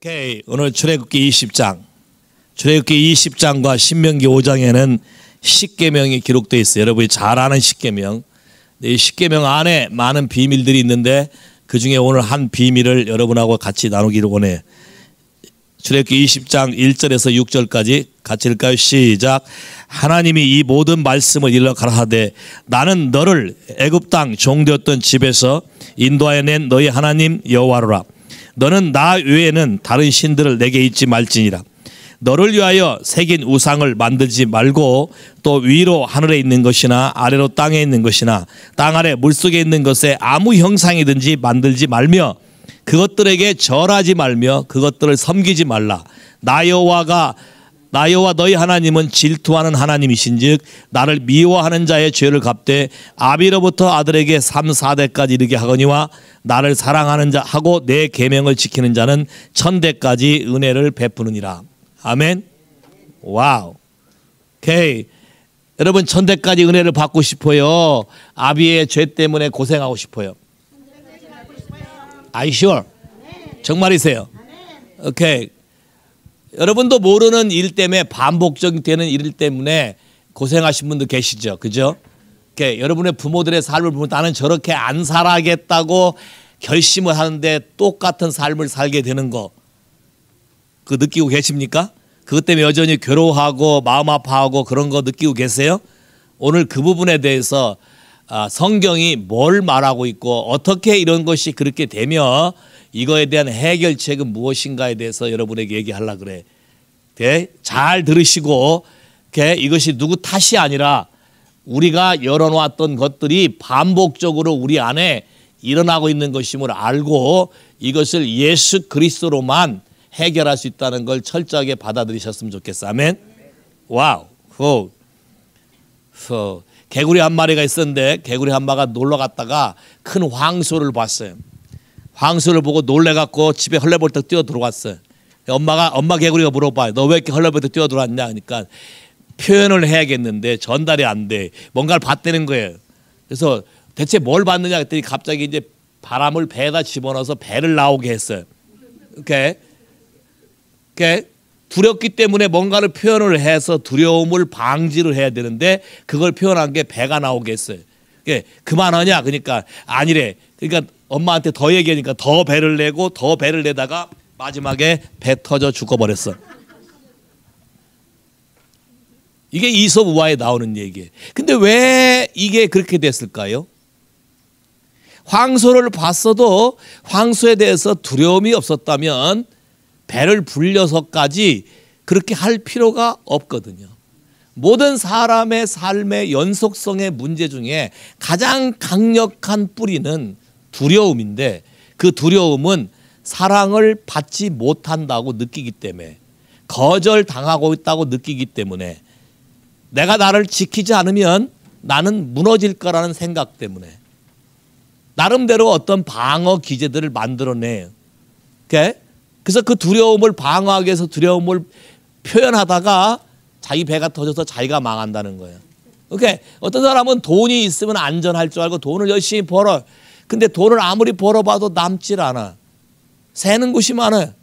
오케이. 오늘 출애굽기 20장. 출애굽기 20장과 신명기 5장에는 십계명이 기록되어 있어요. 여러분이 잘 아는 십계명. 이 십계명 안에 많은 비밀들이 있는데 그 중에 오늘 한 비밀을 여러분하고 같이 나누기를 원해. 출애굽기 20장 1절에서 6절까지 같이 읽을까요? 시작. 하나님이 이 모든 말씀을 일러 가라사대 나는 너를 애굽 땅 종되었던 집에서 인도하여 낸 너희 하나님 여호와로라. 너는 나 외에는 다른 신들을 내게 잊지 말지니라. 너를 위하여 새긴 우상을 만들지 말고 또 위로 하늘에 있는 것이나 아래로 땅에 있는 것이나 땅 아래 물속에 있는 것에 아무 형상이든지 만들지 말며 그것들에게 절하지 말며 그것들을 섬기지 말라. 나 여호와 너희 하나님은 질투하는 하나님이신즉 나를 미워하는 자의 죄를 갚되 아비로부터 아들에게 3, 4대까지 이르게 하거니와 나를 사랑하는 자 하고 내 계명을 지키는 자는 1000대까지 은혜를 베푸느니라. 아멘. 와우. 오케이. 여러분 1000대까지 은혜를 받고 싶어요? 아비의 죄 때문에 고생하고 싶어요? Are you sure? 정말이세요? 오케이. 여러분도 모르는 일 때문에 반복적이 되는 일 때문에 고생하신 분도 계시죠. 그죠? 오케이. 여러분의 부모들의 삶을 보면 나는 저렇게 안 살아야겠다고 결심을 하는데 똑같은 삶을 살게 되는 거 그거 느끼고 계십니까? 그것 때문에 여전히 괴로워하고 마음 아파하고 그런 거 느끼고 계세요? 오늘 그 부분에 대해서 성경이 뭘 말하고 있고 어떻게 이런 것이 그렇게 되며 이거에 대한 해결책은 무엇인가에 대해서 여러분에게 얘기하려고 그래. 네? 잘 들으시고 이것이 누구 탓이 아니라 우리가 열어놓았던 것들이 반복적으로 우리 안에 일어나고 있는 것임을 알고 이것을 예수 그리스도로만 해결할 수 있다는 걸 철저하게 받아들이셨으면 좋겠어. 아멘. 와우. 개구리 한 마리가 있었는데 개구리 한 마리가 놀러 갔다가 큰 황소를 봤어요. 황소를 보고 놀래갖고 집에 헐레벌떡 뛰어 들어왔어요. 엄마 개구리가 물어봐요. 너 왜 이렇게 헐레벌떡 뛰어 들어왔냐? 그러니까 표현을 해야겠는데 전달이 안 돼. 뭔가를 봤다는 거예요. 그래서 대체 뭘 봤느냐 했더니 갑자기 이제 바람을 배에다 집어넣어서 배를 나오게 했어요. 오케이. 두렵기 때문에 뭔가를 표현을 해서 두려움을 방지를 해야 되는데 그걸 표현한 게 배가 나오게 했어요. 그만하냐? 그러니까 아니래. 그러니까 엄마한테 더 얘기하니까 더 배를 내고 더 배를 내다가 마지막에 배 터져 죽어버렸어. 이게 이솝 우화에 나오는 얘기예요. 근데 왜 이게 그렇게 됐을까요? 황소를 봤어도 황소에 대해서 두려움이 없었다면 배를 불려서까지 그렇게 할 필요가 없거든요. 모든 사람의 삶의 연속성의 문제 중에 가장 강력한 뿌리는 두려움인데 그 두려움은 사랑을 받지 못한다고 느끼기 때문에 거절당하고 있다고 느끼기 때문에 내가 나를 지키지 않으면 나는 무너질 거라는 생각 때문에 나름대로 어떤 방어 기제들을 만들어내요. 그래서 그 두려움을 방어하기 위해서 두려움을 표현하다가 자기 배가 터져서 자기가 망한다는 거예요. 어떤 사람은 돈이 있으면 안전할 줄 알고 돈을 열심히 벌어. 근데 돈을 아무리 벌어봐도 남질 않아. 새는 곳이 많아요.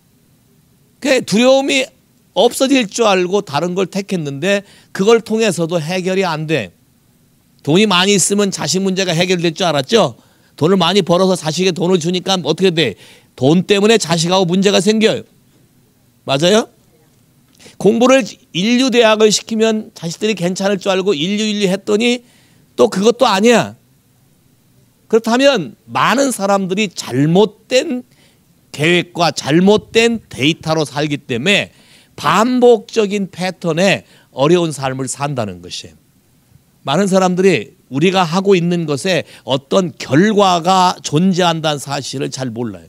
두려움이 없어질 줄 알고 다른 걸 택했는데 그걸 통해서도 해결이 안 돼. 돈이 많이 있으면 자식 문제가 해결될 줄 알았죠? 돈을 많이 벌어서 자식에게 돈을 주니까 어떻게 돼? 돈 때문에 자식하고 문제가 생겨요. 맞아요? 공부를 인류대학을 시키면 자식들이 괜찮을 줄 알고 인류 했더니 또 그것도 아니야. 그렇다면 많은 사람들이 잘못된 계획과 잘못된 데이터로 살기 때문에 반복적인 패턴에 어려운 삶을 산다는 것이에요. 많은 사람들이 우리가 하고 있는 것에 어떤 결과가 존재한다는 사실을 잘 몰라요.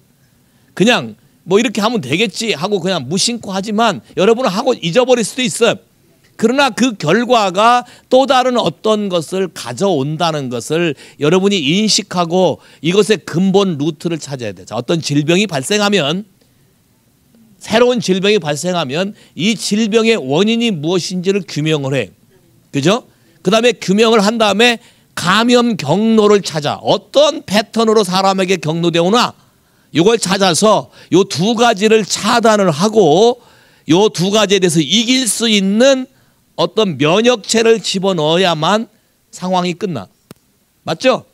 그냥 뭐 이렇게 하면 되겠지 하고 그냥 무심코 하지만 여러분은 하고 잊어버릴 수도 있어요. 그러나 그 결과가 또 다른 어떤 것을 가져온다는 것을 여러분이 인식하고 이것의 근본 루트를 찾아야 돼요. 어떤 질병이 발생하면 새로운 질병이 발생하면 이 질병의 원인이 무엇인지를 규명을 해요. 그죠? 그 다음에 규명을 한 다음에 감염 경로를 찾아 어떤 패턴으로 사람에게 경로되오나 이걸 찾아서 요 두 가지를 차단을 하고 요 두 가지에 대해서 이길 수 있는 어떤 면역체를 집어넣어야만 상황이 끝나. 맞죠?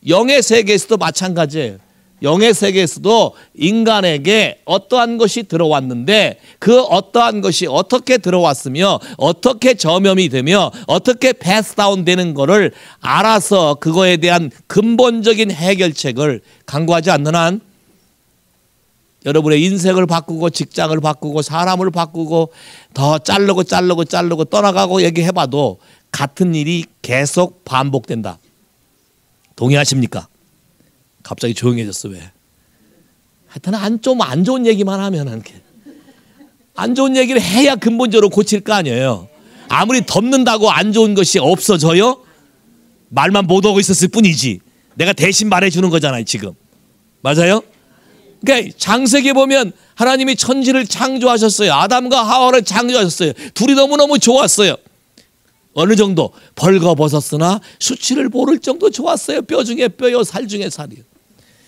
영의 세계에서도 마찬가지예요. 영의 세계에서도 인간에게 어떠한 것이 들어왔는데 그 어떠한 것이 어떻게 들어왔으며 어떻게 점염이 되며 어떻게 패스다운 되는 거를 알아서 그거에 대한 근본적인 해결책을 강구하지 않는 한 여러분의 인생을 바꾸고 직장을 바꾸고 사람을 바꾸고 더 자르고 떠나가고 얘기해봐도 같은 일이 계속 반복된다. 동의하십니까? 갑자기 조용해졌어. 왜? 하여튼 좀 안 좋은 얘기만 하면 이렇게 안 좋은 얘기를 해야 근본적으로 고칠 거 아니에요. 아무리 덮는다고 안 좋은 것이 없어져요? 말만 못하고 있었을 뿐이지. 내가 대신 말해주는 거잖아요 지금. 맞아요? 그러니까 창세기에 보면 하나님이 천지를 창조하셨어요. 아담과 하와를 창조하셨어요. 둘이 너무너무 좋았어요. 어느 정도 벌거벗었으나 수치를 모를 정도 좋았어요. 뼈 중에 뼈요 살 중에 살이요.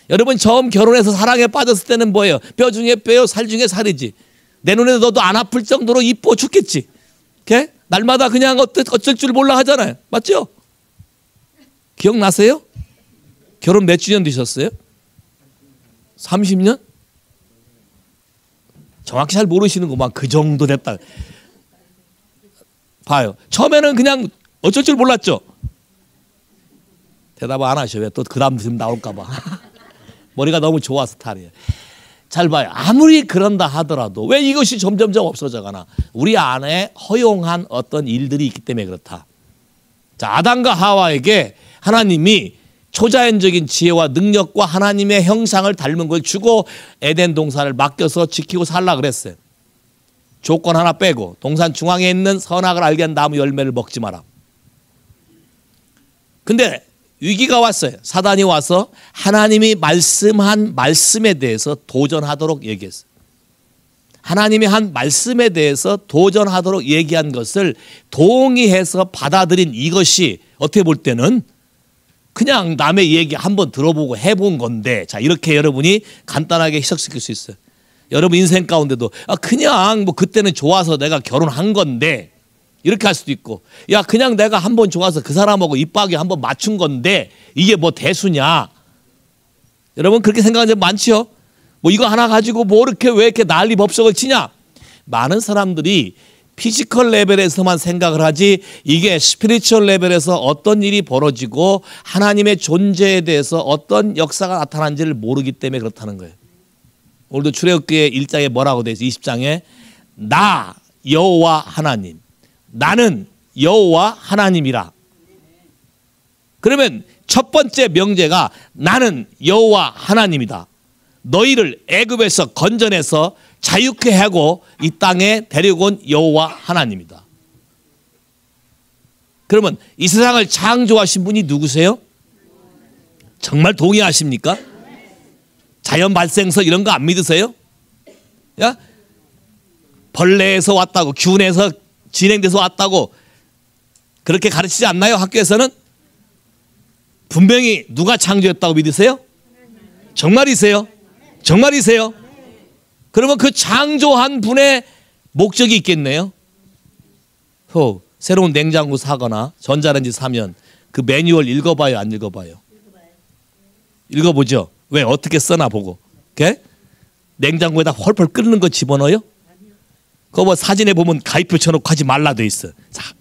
여러분 처음 결혼해서 사랑에 빠졌을 때는 뭐예요? 뼈 중에 뼈요 살 중에 살이지. 내 눈에 너도 안 아플 정도로 이뻐 죽겠지. 오케이? 날마다 그냥 어쩔 줄 몰라 하잖아요. 맞죠? 기억나세요? 결혼 몇 주년 되셨어요? 30년? 정확히 잘 모르시는구만. 그 정도 됐다. 봐요. 처음에는 그냥 어쩔 줄 몰랐죠. 대답 안 하셔. 왜 또 그 다음 나올까 봐. 머리가 너무 좋아서 탈이에요. 잘 봐요. 아무리 그런다 하더라도 왜 이것이 점점점 없어져 가나. 우리 안에 허용한 어떤 일들이 있기 때문에 그렇다. 자, 아담과 하와에게 하나님이 초자연적인 지혜와 능력과 하나님의 형상을 닮은 걸 주고 에덴 동산을 맡겨서 지키고 살라 그랬어요. 조건 하나 빼고 동산 중앙에 있는 선악을 알게 한 나무 열매를 먹지 마라. 근데 위기가 왔어요. 사단이 와서 하나님이 말씀한 말씀에 대해서 도전하도록 얘기했어요. 하나님이 한 말씀에 대해서 도전하도록 얘기한 것을 동의해서 받아들인 이것이 어떻게 볼 때는 그냥 남의 얘기 한번 들어보고 해본 건데, 자 이렇게 여러분이 간단하게 해석시킬 수 있어요. 여러분 인생 가운데도 그냥 뭐 그때는 좋아서 내가 결혼한 건데 이렇게 할 수도 있고, 야 그냥 내가 한번 좋아서 그 사람하고 입박이 한번 맞춘 건데 이게 뭐 대수냐. 여러분 그렇게 생각하는 사람 많지요. 뭐 이거 하나 가지고 뭐 이렇게 왜 이렇게 난리 법석을 치냐. 많은 사람들이 피지컬 레벨에서만 생각을 하지 이게 스피리추얼 레벨에서 어떤 일이 벌어지고 하나님의 존재에 대해서 어떤 역사가 나타난지를 모르기 때문에 그렇다는 거예요. 오늘도 출애굽기의 1장에 뭐라고 되어 있어요? 20장에 나 여호와 하나님, 나는 여호와 하나님이라. 그러면 첫 번째 명제가 나는 여호와 하나님이다. 너희를 애굽에서 건져내서 자유케 하고 이 땅에 데려온 여호와 하나님이다. 그러면 이 세상을 창조하신 분이 누구세요? 정말 동의하십니까? 자연 발생서 이런 거 안 믿으세요? 야? 벌레에서 왔다고, 균에서 진행돼서 왔다고 그렇게 가르치지 않나요? 학교에서는? 분명히 누가 창조했다고 믿으세요? 정말이세요? 정말이세요? 그러면 그 창조한 분의 목적이 있겠네요. 새로운 냉장고 사거나 전자레인지 사면 그 매뉴얼 읽어봐요, 안 읽어봐요? 읽어보죠. 왜 어떻게 써나 보고. 오케이? 냉장고에다 펄펄 끓는 거 집어넣어요? 그거 뭐 사진에 보면 가위표 쳐놓고 하지 말라 돼 있어.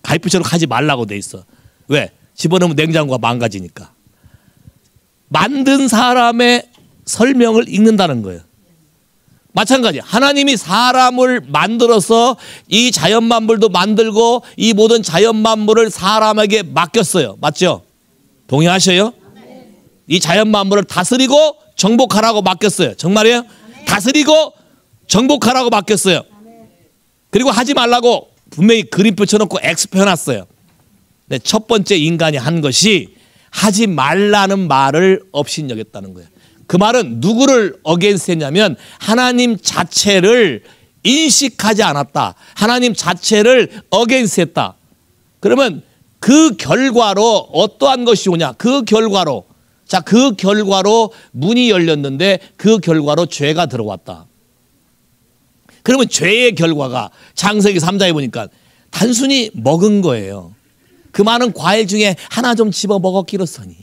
가위표 쳐놓고 하지 말라고 돼 있어. 왜? 집어넣으면 냉장고가 망가지니까. 만든 사람의 설명을 읽는다는 거예요. 마찬가지. 하나님이 사람을 만들어서 이 자연 만물도 만들고 이 모든 자연 만물을 사람에게 맡겼어요. 맞죠? 동의하셔요? 이 자연 만물을 다스리고 정복하라고 맡겼어요. 정말이에요? 다스리고 정복하라고 맡겼어요. 그리고 하지 말라고 분명히 그림표 쳐놓고 X표 해놨어요. 근데 첫 번째 인간이 한 것이 하지 말라는 말을 업신여겼다는 거예요. 그 말은 누구를 어게인스트 했냐면 하나님 자체를 인식하지 않았다. 하나님 자체를 어게인스트 했다. 그러면 그 결과로 어떠한 것이 오냐. 그 결과로 자, 그 결과로 문이 열렸는데 그 결과로 죄가 들어왔다. 그러면 죄의 결과가 창세기 3장에 보니까 단순히 먹은 거예요. 그 많은 과일 중에 하나 좀 집어 먹었기로서니.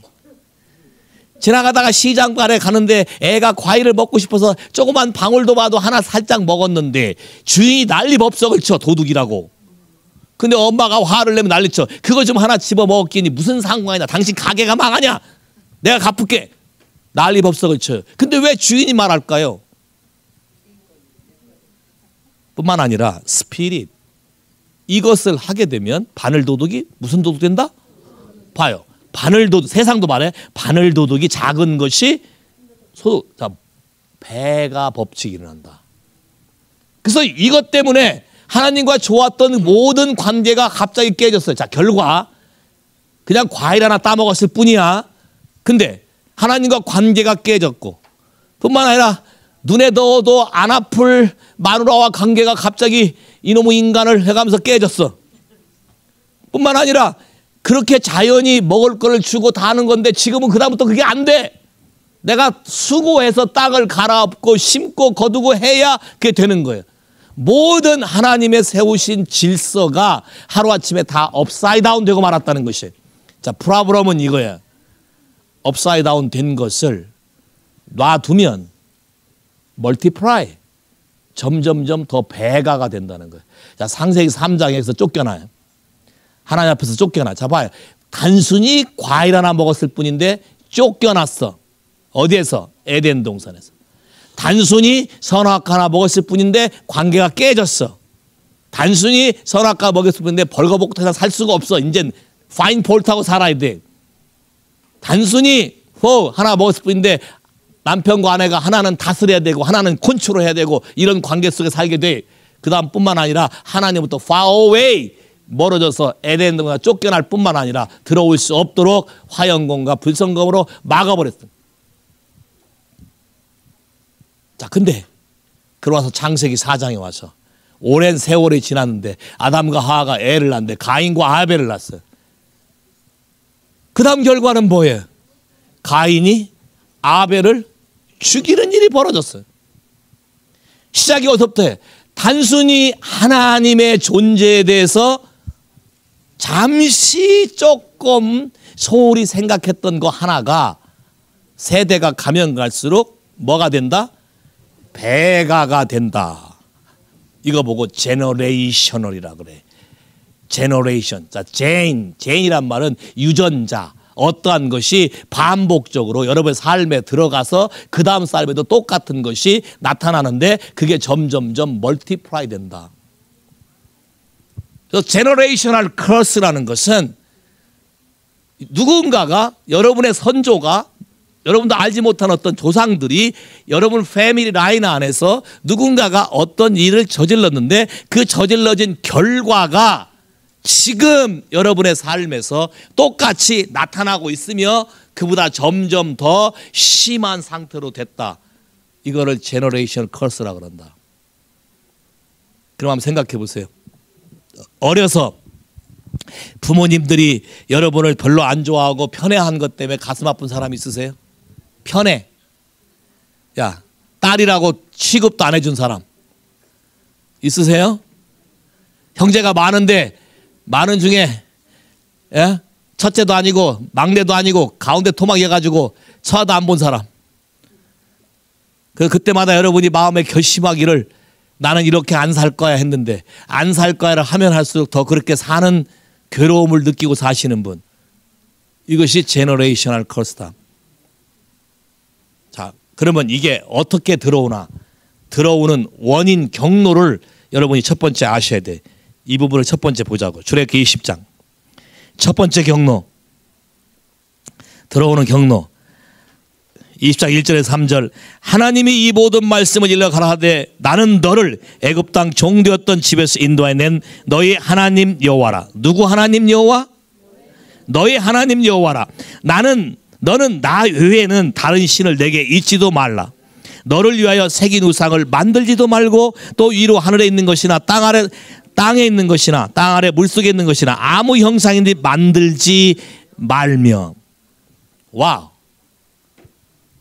지나가다가 시장가에 가는데 애가 과일을 먹고 싶어서 조그만 방울토마토 하나 살짝 먹었는데 주인이 난리법석을 쳐, 도둑이라고. 근데 엄마가 화를 내면 난리쳐. 그거 좀 하나 집어 먹었기니 무슨 상관이냐. 당신 가게가 망하냐. 내가 갚을게. 난리법석을 쳐요. 근데 왜 주인이 말할까요? 뿐만 아니라 스피릿. 이것을 하게 되면 바늘도둑이 무슨 도둑 된다? 봐요. 바늘도둑, 세상도 말해. 바늘도둑이 작은 것이 소독. 자, 배가 법칙이 일어난다. 그래서 이것 때문에 하나님과 좋았던 모든 관계가 갑자기 깨졌어요. 자, 결과 그냥 과일 하나 따먹었을 뿐이야. 근데 하나님과 관계가 깨졌고, 뿐만 아니라 눈에 넣어도 안 아플 마누라와 관계가 갑자기 이놈의 인간을 해가면서 깨졌어. 뿐만 아니라 그렇게 자연이 먹을 걸 주고 다 하는 건데 지금은 그다음부터 그게 안 돼. 내가 수고해서 땅을 갈아엎고 심고 거두고 해야 그게 되는 거예요. 모든 하나님의 세우신 질서가 하루아침에 다 업사이드 다운 되고 말았다는 것이에요. 자, 프라브럼은 이거야. 업사이드 다운 된 것을 놔두면 멀티플라이, 점점점 더 배가가 된다는 거예요. 자, 창세기 3장에서 쫓겨나요. 하나님 앞에서 쫓겨나. 자, 봐요. 단순히 과일 하나 먹었을 뿐인데 쫓겨났어. 어디에서? 에덴 동산에서. 단순히 선악 하나 먹었을 뿐인데 관계가 깨졌어. 단순히 선악과 먹였을 뿐인데 벌거벗고 더 이상 살 수가 없어. 이젠 파인 폴트하고 살아야 돼. 단순히 하나 먹었을 뿐인데 남편과 아내가 하나는 다스려야 되고 하나는 컨트롤해야 되고 이런 관계 속에 살게 돼. 그 다음 뿐만 아니라 하나님부터 far away, 멀어져서 에덴 동산 쫓겨날 뿐만 아니라 들어올 수 없도록 화영검과 불성검으로 막아버렸어. 자, 근데 그러고 와서 창세기 4장에 와서 오랜 세월이 지났는데 아담과 하와가 애를 낳는데 가인과 아벨을 낳았어요. 그 다음 결과는 뭐예요? 가인이 아벨을 죽이는 일이 벌어졌어요. 시작이 어디서부터 해? 단순히 하나님의 존재에 대해서 잠시 조금 소홀히 생각했던 거 하나가 세대가 가면 갈수록 뭐가 된다? 배가가 된다. 이거 보고 제너레이셔널이라 그래. 제너레이션. 자, 제인이란 말은 유전자. 어떠한 것이 반복적으로 여러분의 삶에 들어가서 그 다음 삶에도 똑같은 것이 나타나는데 그게 점점점 멀티플라이 된다. 그래서 제너레이셔널 커스라는 것은 누군가가 여러분의 선조가 여러분도 알지 못한 어떤 조상들이 여러분 패밀리 라인 안에서 누군가가 어떤 일을 저질렀는데 그 저질러진 결과가 지금 여러분의 삶에서 똑같이 나타나고 있으며 그보다 점점 더 심한 상태로 됐다. 이거를 제너레이션 커스라고 그런다. 그럼 한번 생각해 보세요. 어려서 부모님들이 여러분을 별로 안 좋아하고 편애한 것 때문에 가슴 아픈 사람 있으세요? 편애. 야, 딸이라고 취급도 안 해준 사람 있으세요? 형제가 많은데 많은 중에 첫째도 아니고 막내도 아니고 가운데 토막해가지고 쳐도 안 본 사람. 그때마다 여러분이 마음에 결심하기를 나는 이렇게 안 살 거야 했는데 안 살 거야를 하면 할수록 더 그렇게 사는 괴로움을 느끼고 사시는 분. 이것이 제너레이셔널 커스다. 자, 그러면 이게 어떻게 들어오나? 들어오는 원인 경로를 여러분이 첫 번째 아셔야 돼. 이 부분을 첫 번째 보자고. 출애굽기 20장. 첫 번째 경로. 들어오는 경로. 20장 1절에서 3절. 하나님이 이 모든 말씀을 일러 가라하되 나는 너를 애굽 땅 종되었던 집에서 인도해 낸 너희 하나님 여호와라. 누구 하나님 여호와? 너희 하나님 여호와라. 너는 나 외에는 다른 신을 내게 잊지도 말라. 너를 위하여 새긴 우상을 만들지도 말고 또 위로 하늘에 있는 것이나 땅에 있는 것이나 땅 아래 물속에 있는 것이나 아무 형상인지 만들지 말며. 와우.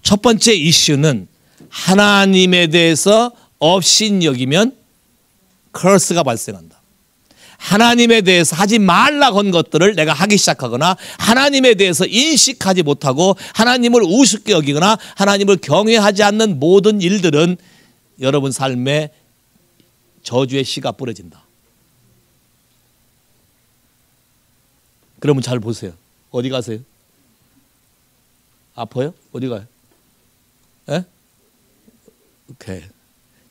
첫 번째 이슈는 하나님에 대해서 업신여기면 커스가 발생한다. 하나님에 대해서 하지 말라고 한 것들을 내가 하기 시작하거나 하나님에 대해서 인식하지 못하고 하나님을 우습게 여기거나 하나님을 경외하지 않는 모든 일들은 여러분 삶에 저주의 씨가 뿌려진다. 그러면 잘 보세요. 어디 가세요? 아파요? 어디 가요? 예? 오케이.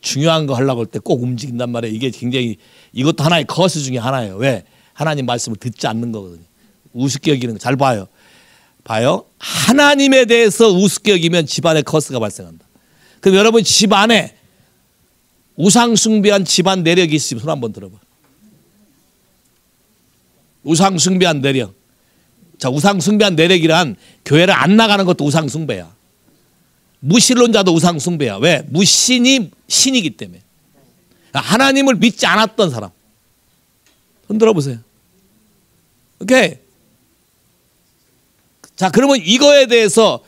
중요한 거 하려고 할 때 꼭 움직인단 말이에요. 이게 굉장히 이것도 하나의 커스 중에 하나예요. 왜? 하나님 말씀을 듣지 않는 거거든요. 우습게 여기는 거 잘 봐요. 봐요. 하나님에 대해서 우습게 여기면 집안에 커스가 발생한다. 그럼 여러분 집안에 우상 숭배한 집안 내력이 있으면 손 한번 들어봐. 우상 숭배한 내력. 자, 우상 숭배한 내력이란 교회를 안 나가는 것도 우상 숭배야. 무신론자도 우상 숭배야. 왜? 무신이 신이기 때문에. 하나님을 믿지 않았던 사람. 손 들어보세요. 오케이. 자, 그러면 이거에 대해서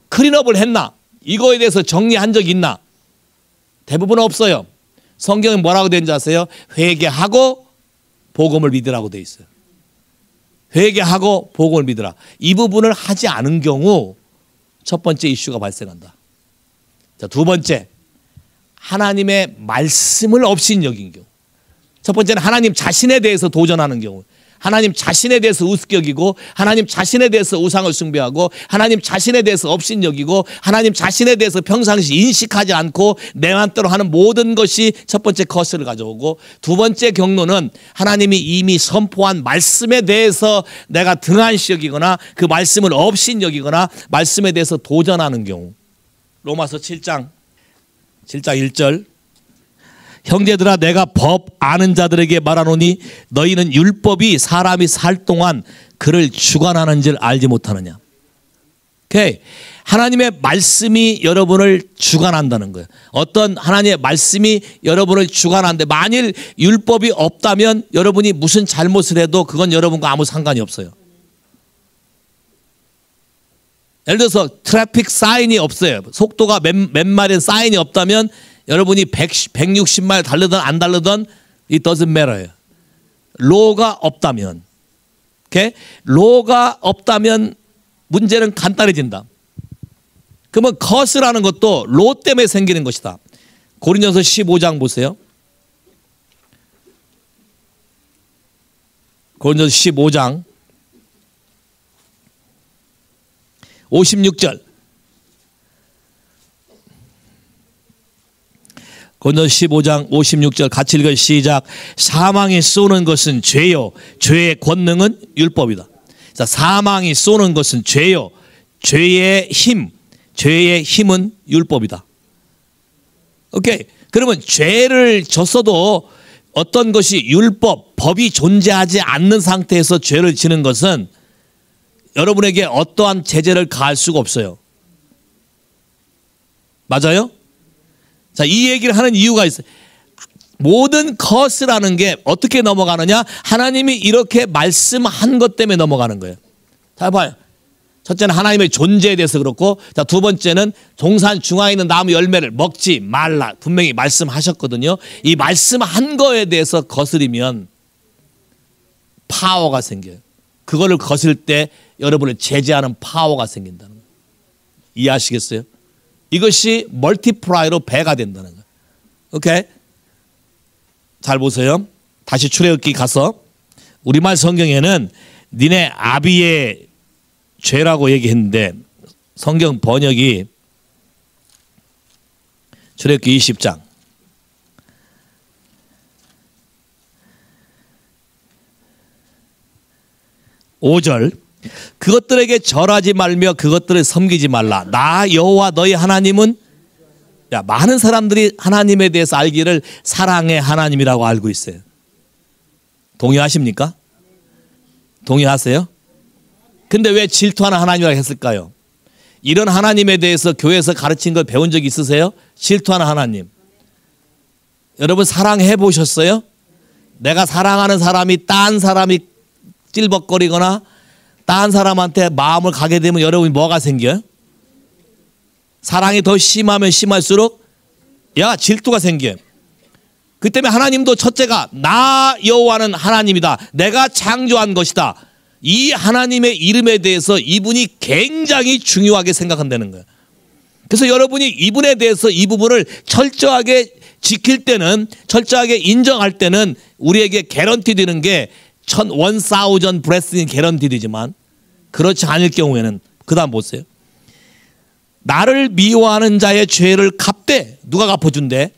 클린업을 했나? 이거에 대해서 정리한 적이 있나? 대부분 없어요. 성경에 뭐라고 되는지 아세요? 회개하고 복음을 믿으라고 돼 있어요. 회개하고 복음을 믿으라. 이 부분을 하지 않은 경우 첫 번째 이슈가 발생한다. 자, 두 번째, 하나님의 말씀을 업신여긴 경우. 첫 번째는 하나님 자신에 대해서 도전하는 경우. 하나님 자신에 대해서 우습게 여기고 하나님 자신에 대해서 우상을 숭배하고 하나님 자신에 대해서 업신여기고 하나님 자신에 대해서 평상시 인식하지 않고 내 맘대로 하는 모든 것이 첫 번째 커스를 가져오고, 두 번째 경로는 하나님이 이미 선포한 말씀에 대해서 내가 등한시 여기거나 그 말씀을 업신여기거나 말씀에 대해서 도전하는 경우. 로마서 7장 1절, 형제들아 내가 법 아는 자들에게 말하노니 너희는 율법이 사람이 살 동안 그를 주관하는 줄 알지 못하느냐. 오케이. 하나님의 말씀이 여러분을 주관한다는 거예요. 어떤 하나님의 말씀이 여러분을 주관하는데 만일 율법이 없다면 여러분이 무슨 잘못을 해도 그건 여러분과 아무 상관이 없어요. 예를 들어서 트래픽 사인이 없어요. 속도가 몇 마일의 사인이 없다면 여러분이 160마일 달르든 안 달르든 it doesn't matter. 로가 없다면, 오케이? 로가 없다면 문제는 간단해진다. 그러면 커스라는 것도 로 때문에 생기는 것이다. 고린도서 15장 보세요. 고린도서 15장 56절. 고린도서 15장 56절 같이 읽어 시작. 사망이 쏘는 것은 죄요 죄의 권능은 율법이다. 자, 사망이 쏘는 것은 죄요 죄의 힘은 율법이다. 오케이. 그러면 죄를 졌어도 어떤 것이 법이 존재하지 않는 상태에서 죄를 지는 것은 여러분에게 어떠한 제재를 가할 수가 없어요. 맞아요? 자, 이 얘기를 하는 이유가 있어요. 모든 커스라는 게 어떻게 넘어가느냐? 하나님이 이렇게 말씀한 것 때문에 넘어가는 거예요. 자, 봐요. 첫째는 하나님의 존재에 대해서 그렇고, 자, 두 번째는 동산 중앙에 있는 나무 열매를 먹지 말라. 분명히 말씀하셨거든요. 이 말씀한 거에 대해서 거스리면 파워가 생겨요. 그거를 거슬 때 여러분을 제재하는 파워가 생긴다는 거예요. 이해하시겠어요? 이것이 멀티플라이로 배가 된다는 거예요. 오케이? 잘 보세요. 다시 출애굽기 가서 우리말 성경에는 니네 아비의 죄라고 얘기했는데 성경 번역이 출애굽기 20장 5절, 그것들에게 절하지 말며 그것들을 섬기지 말라. 나 여호와 너희 하나님은, 야, 많은 사람들이 하나님에 대해서 알기를 사랑의 하나님이라고 알고 있어요. 동의하십니까? 동의하세요? 근데 왜 질투하는 하나님이라고 했을까요? 이런 하나님에 대해서 교회에서 가르친 걸 배운 적 있으세요? 질투하는 하나님. 여러분 사랑해 보셨어요? 내가 사랑하는 사람이 딴 사람이 찔벅거리거나 딴 사람한테 마음을 가게 되면 여러분이 뭐가 생겨요? 사랑이 더 심하면 심할수록 질투가 생겨요. 그 때문에 하나님도 첫째가 나 여호와는 하나님이다. 내가 창조한 것이다. 이 하나님의 이름에 대해서 이분이 굉장히 중요하게 생각한다는 거예요. 그래서 여러분이 이분에 대해서 이 부분을 철저하게 지킬 때는, 철저하게 인정할 때는 우리에게 개런티 되는 게 1000 blessing 개런티 되지만, 그렇지 않을 경우에는 그 다음 보세요. 나를 미워하는 자의 죄를 갚되. 누가 갚아준대?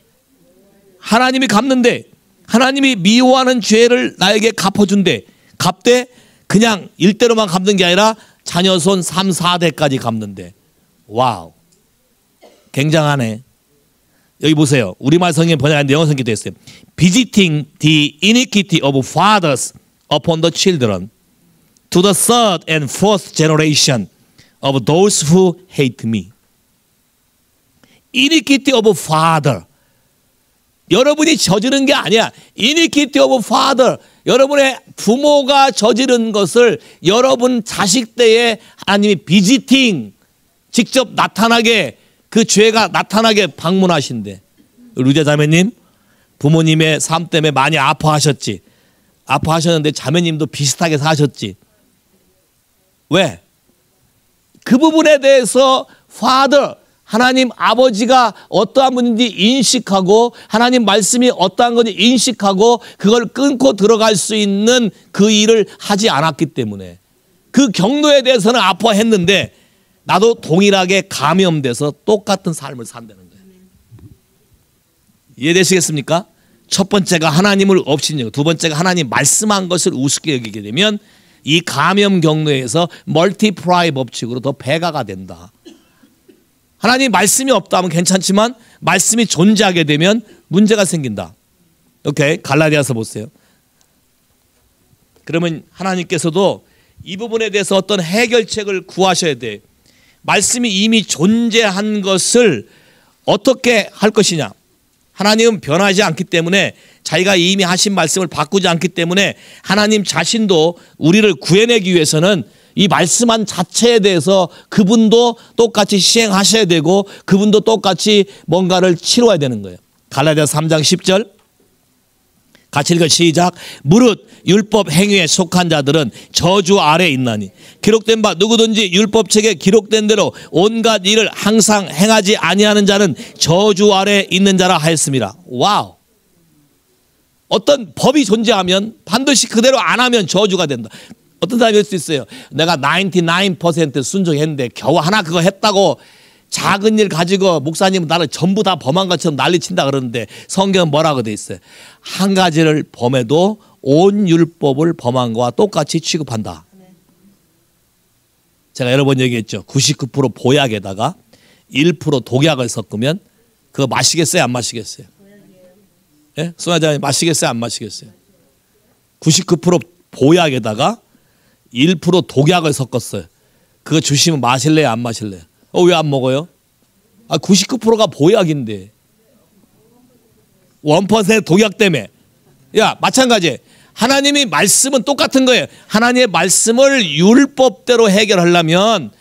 하나님이 갚는데, 하나님이 미워하는 죄를 나에게 갚아준대. 갚되 그냥 일대로만 갚는 게 아니라 자녀손 3, 4대까지 갚는데. 와우, 굉장하네. 여기 보세요. 우리말 성경 번역하는데 영어 성경도 있어요. Visiting the iniquity of fathers upon the children to the third and fourth generation of those who hate me. Iniquity of father. 여러분이 저지른 게 아니야. Iniquity of father. 여러분의 부모가 저지른 것을 여러분 자식 때에 하나님이 비지팅, 직접 나타나게, 그 죄가 나타나게 방문하신대. 루자 자매님, 부모님의 삶 때문에 많이 아파하셨지. 아파하셨는데 자매님도 비슷하게 사셨지. 왜? 그 부분에 대해서 Father, 하나님 아버지가 어떠한 분인지 인식하고, 하나님 말씀이 어떠한 건지 인식하고, 그걸 끊고 들어갈 수 있는 그 일을 하지 않았기 때문에 그 경로에 대해서는 아파했는데 나도 동일하게 감염돼서 똑같은 삶을 산다는 거예요. 이해되시겠습니까? 첫 번째가 하나님을 없인, 두 번째가 하나님 말씀한 것을 우습게 여기게 되면 이 감염 경로에서 멀티플라이 법칙으로 더 배가가 된다. 하나님 말씀이 없다면 괜찮지만 말씀이 존재하게 되면 문제가 생긴다. 오케이, 갈라디아서 보세요. 그러면 하나님께서도 이 부분에 대해서 어떤 해결책을 구하셔야 돼. 말씀이 이미 존재한 것을 어떻게 할 것이냐. 하나님은 변하지 않기 때문에, 자기가 이미 하신 말씀을 바꾸지 않기 때문에 하나님 자신도 우리를 구해내기 위해서는 이 말씀한 자체에 대해서 그분도 똑같이 시행하셔야 되고, 그분도 똑같이 뭔가를 치러야 되는 거예요. 갈라디아서 3장 10절 같이 읽어 시작. 무릇 율법 행위에 속한 자들은 저주 아래에 있나니 기록된 바 누구든지 율법책에 기록된 대로 온갖 일을 항상 행하지 아니하는 자는 저주 아래에 있는 자라 하였습니다. 와우. 어떤 법이 존재하면 반드시 그대로 안 하면 저주가 된다. 어떤 사람이 할 수 있어요. 내가 99% 순종했는데 겨우 하나 그거 했다고 작은 일 가지고 목사님은 나를 전부 다 범한 것처럼 난리친다 그러는데, 성경은 뭐라고 돼 있어요? 한 가지를 범해도 온 율법을 범한 거와 똑같이 취급한다. 제가 여러 번 얘기했죠. 99% 보약에다가 1% 독약을 섞으면 그거 마시겠어요, 안 마시겠어요? 예? 소나자님 마시겠어요, 안 마시겠어요? 99% 보약에다가 1% 독약을 섞었어요. 그거 주시면 마실래요, 안 마실래요? 왜 안 먹어요? 99%가 보약인데 1% 독약 때문에. 야, 마찬가지. 하나님이 말씀은 똑같은 거예요. 하나님의 말씀을 율법대로 해결하려면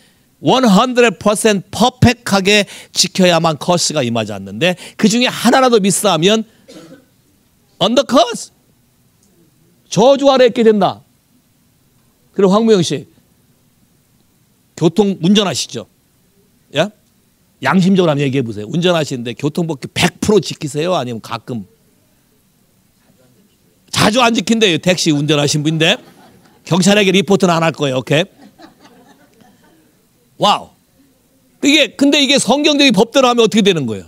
100% 퍼펙트하게 지켜야만 커스가 임하지 않는데, 그 중에 하나라도 미스하면 언더 커스, 저주 아래 있게 된다. 그리고 황무영 씨, 교통 운전하시죠? 야? 양심적으로 한번 얘기해 보세요. 운전하시는데 교통법규 100% 지키세요? 아니면 가끔? 자주 안 지킨대요. 택시 운전하신 분인데 경찰에게 리포트는 안 할 거예요. 오케이? 와우. 근데 이게 성경적인 법대로 하면 어떻게 되는 거예요?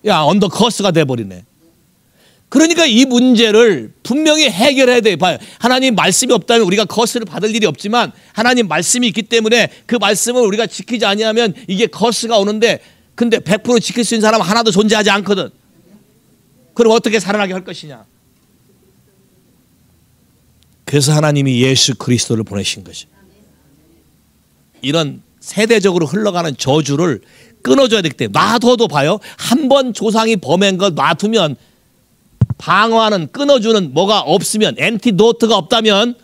야, 언더커스가 돼버리네. 그러니까 이 문제를 분명히 해결해야 돼요. 봐요. 하나님 말씀이 없다면 우리가 커스를 받을 일이 없지만, 하나님 말씀이 있기 때문에 그 말씀을 우리가 지키지 아니하면 이게 커스가 오는데, 근데 100% 지킬 수 있는 사람은 하나도 존재하지 않거든. 그럼 어떻게 살아나게 할 것이냐. 그래서 하나님이 예수 그리스도를 보내신 거죠. 이런 세대적으로 흘러가는 저주를 끊어줘야 되기 때문에. 놔둬도 봐요. 한 번 조상이 범한 걸 놔두면, 방어하는, 끊어주는 뭐가 없으면, 엔티도트가 없다면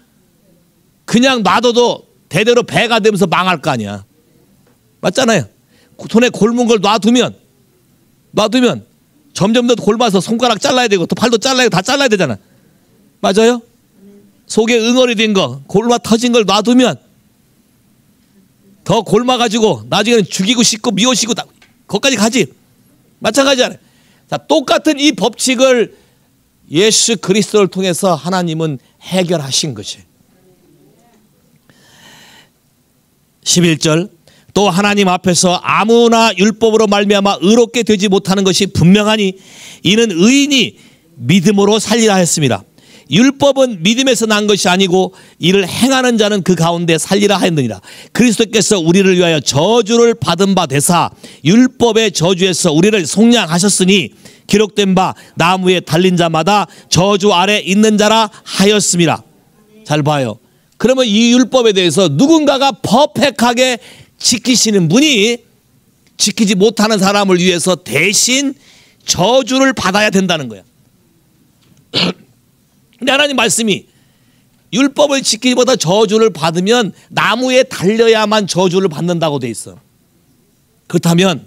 그냥 놔둬도 대대로 배가 되면서 망할 거 아니야. 맞잖아요. 손에 골문 걸 놔두면 점점 더 골마서 손가락 잘라야 되고 또 팔도 잘라야 되고 다 잘라야 되잖아. 맞아요? 속에 응어리 된 거, 골마 터진 걸 놔두면 더 골마가지고 나중에는 죽이고 씻고 미워시고 거기까지 가지. 마찬가지잖아요. 자, 똑같은 이 법칙을 예수 그리스도를 통해서 하나님은 해결하신 것이. 11절 또 하나님 앞에서 아무나 율법으로 말미암아 의롭게 되지 못하는 것이 분명하니 이는 의인이 믿음으로 살리라 했습니다. 율법은 믿음에서 난 것이 아니고 이를 행하는 자는 그 가운데 살리라 하였느니라. 그리스도께서 우리를 위하여 저주를 받은 바 되사 율법의 저주에서 우리를 속량하셨으니 기록된 바 나무에 달린 자마다 저주 아래 있는 자라 하였습니다. 잘 봐요. 그러면 이 율법에 대해서 누군가가 퍼펙트하게 지키시는 분이 지키지 못하는 사람을 위해서 대신 저주를 받아야 된다는 거야. 근데 하나님 말씀이 율법을 지키기보다 저주를 받으면 나무에 달려야만 저주를 받는다고 돼 있어. 그렇다면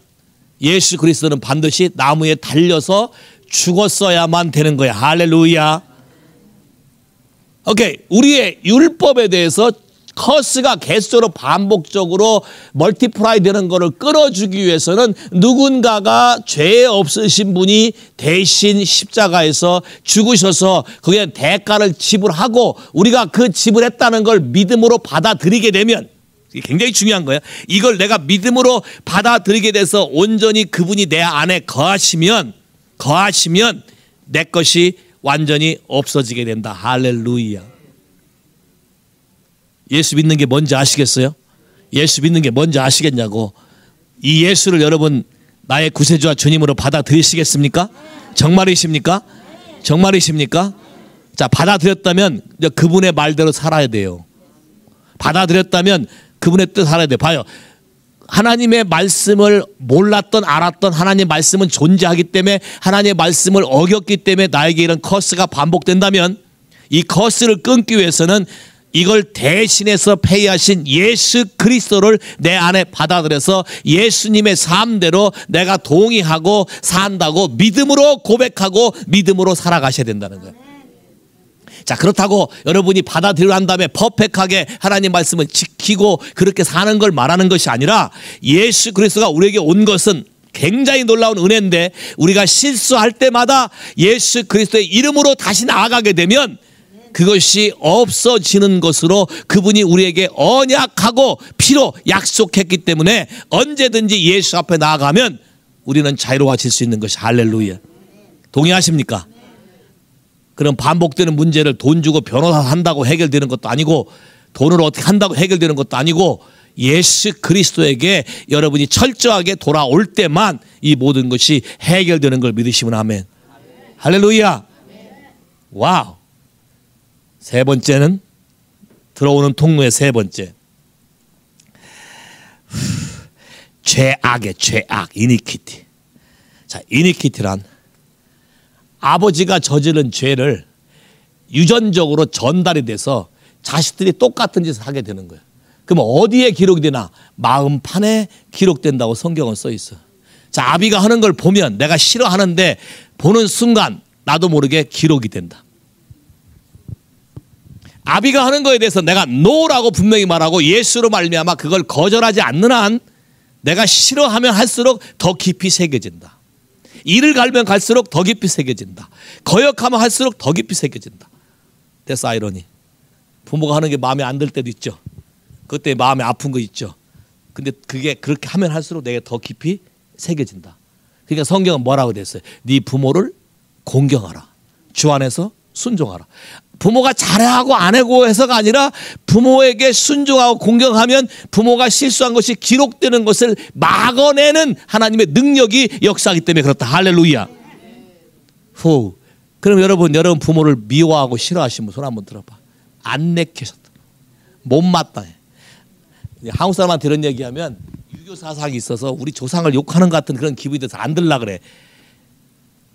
예수 그리스도는 반드시 나무에 달려서 죽었어야만 되는 거야. 할렐루야. 오케이. 우리의 율법에 대해서 커스가 계속적으로 반복적으로 멀티플라이 되는 것을 끌어주기 위해서는 누군가가 죄 없으신 분이 대신 십자가에서 죽으셔서 그게 대가를 지불하고 우리가 그 지불했다는 걸 믿음으로 받아들이게 되면, 이게 굉장히 중요한 거예요. 이걸 내가 믿음으로 받아들이게 돼서 온전히 그분이 내 안에 거하시면 내 것이 완전히 없어지게 된다. 할렐루야. 예수 믿는 게 뭔지 아시겠어요? 예수 믿는 게 뭔지 아시겠냐고. 이 예수를 여러분 나의 구세주와 주님으로 받아들이시겠습니까? 정말이십니까? 정말이십니까? 자, 받아들였다면 그분의 말대로 살아야 돼요. 받아들였다면 그분의 뜻 살아야 돼요. 봐요. 하나님의 말씀을 몰랐던 알았던 하나님의 말씀은 존재하기 때문에 하나님의 말씀을 어겼기 때문에 나에게 이런 커스가 반복된다면 이 커스를 끊기 위해서는 이걸 대신해서 폐하신 예수 그리스도를 내 안에 받아들여서 예수님의 삶대로 내가 동의하고 산다고 믿음으로 고백하고 믿음으로 살아가셔야 된다는 거예요. 자, 그렇다고 여러분이 받아들여 한 다음에 퍼펙트하게 하나님 말씀을 지키고 그렇게 사는 걸 말하는 것이 아니라 예수 그리스도가 우리에게 온 것은 굉장히 놀라운 은혜인데 우리가 실수할 때마다 예수 그리스도의 이름으로 다시 나아가게 되면 그것이 없어지는 것으로 그분이 우리에게 언약하고 피로 약속했기 때문에 언제든지 예수 앞에 나아가면 우리는 자유로워질 수 있는 것이. 할렐루야. 동의하십니까? 그럼 반복되는 문제를 돈 주고 변호사 한다고 해결되는 것도 아니고 돈을 어떻게 한다고 해결되는 것도 아니고 예수 그리스도에게 여러분이 철저하게 돌아올 때만 이 모든 것이 해결되는 걸 믿으시면 아멘. 할렐루야. 와우. 세 번째는 들어오는 통로의 세 번째. 죄악의 죄악, 이니퀴티. 자, 이니퀴티란 아버지가 저지른 죄를 유전적으로 전달이 돼서 자식들이 똑같은 짓을 하게 되는 거예요. 그럼 어디에 기록이 되나? 마음판에 기록된다고 성경은 써 있어. 자, 아비가 하는 걸 보면 내가 싫어하는데 보는 순간 나도 모르게 기록이 된다. 아비가 하는 거에 대해서 내가 노라고 분명히 말하고 예수로 말미암아 그걸 거절하지 않는 한 내가 싫어하면 할수록 더 깊이 새겨진다. 이를 갈면 갈수록 더 깊이 새겨진다. 거역하면 할수록 더 깊이 새겨진다. That's irony. 부모가 하는 게 마음에 안 들 때도 있죠. 그때 마음에 아픈 거 있죠. 근데 그게 그렇게 하면 할수록 내게 더 깊이 새겨진다. 그러니까 성경은 뭐라고 됐어요? 네 부모를 공경하라. 주 안에서 순종하라. 부모가 잘하고 안 하고 해서가 아니라 부모에게 순종하고 공경하면 부모가 실수한 것이 기록되는 것을 막아내는 하나님의 능력이 역사하기 때문에 그렇다. 할렐루야. 후. 그럼 여러분 부모를 미워하고 싫어하시는 분 손 한번 들어봐. 안 내키셨다. 못마땅해. 한국 사람한테 이런 얘기하면 유교 사상이 있어서 우리 조상을 욕하는 것 같은 그런 기분이 들어서 안 들라 그래.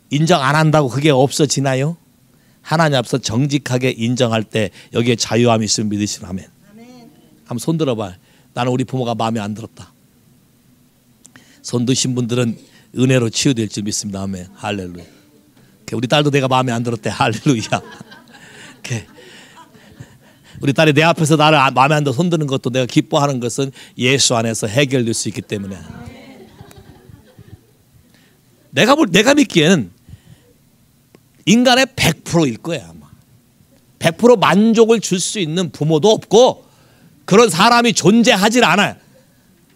인정 안 한다고 그게 없어지나요? 하나님 앞서 정직하게 인정할 때 여기에 자유함이 있으면 믿으시면 아멘. 한번 손 들어봐. 나는 우리 부모가 마음에 안 들었다. 손 드신 분들은 은혜로 치유될 줄 믿습니다. 아멘. 할렐루야. 우리 딸도 내가 마음에 안 들었대. 할렐루야. 우리 딸이 내 앞에서 나를 마음에 안 들어 손 드는 것도 내가 기뻐하는 것은 예수 안에서 해결될 수 있기 때문에. 내가 믿기에는 인간의 100%일 거야 아마. 100% 만족을 줄 수 있는 부모도 없고 그런 사람이 존재하질 않아요.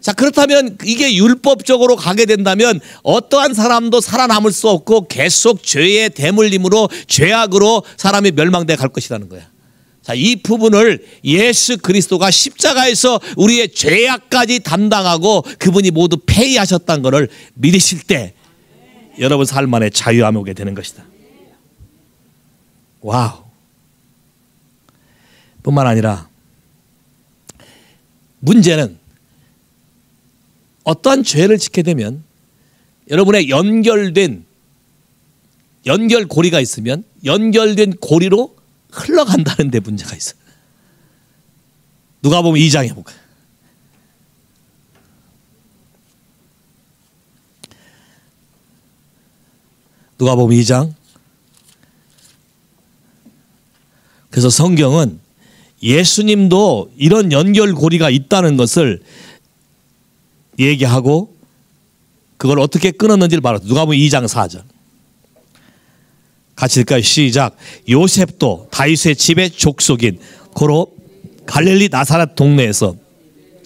자, 그렇다면 이게 율법적으로 가게 된다면 어떠한 사람도 살아남을 수 없고 계속 죄의 대물림으로 죄악으로 사람이 멸망돼 갈 것이라는 거야. 자, 이 부분을 예수 그리스도가 십자가에서 우리의 죄악까지 담당하고 그분이 모두 폐의하셨다는 것을 믿으실 때 여러분 삶 안에 자유함이 오게 되는 것이다. 와우. 뿐만 아니라 문제는 어떠한 죄를 짓게 되면 여러분의 연결고리가 있으면 연결된 고리로 흘러간다는 데 문제가 있어요. 누가복음 2장 해볼까요? 누가복음 2장. 그래서 성경은 예수님도 이런 연결고리가 있다는 것을 얘기하고 그걸 어떻게 끊었는지를 말합니다. 누가복음 2장 4절. 같이 읽을까요? 시작. 요셉도 다윗의 집의 족속인 고로 갈릴리 나사렛 동네에서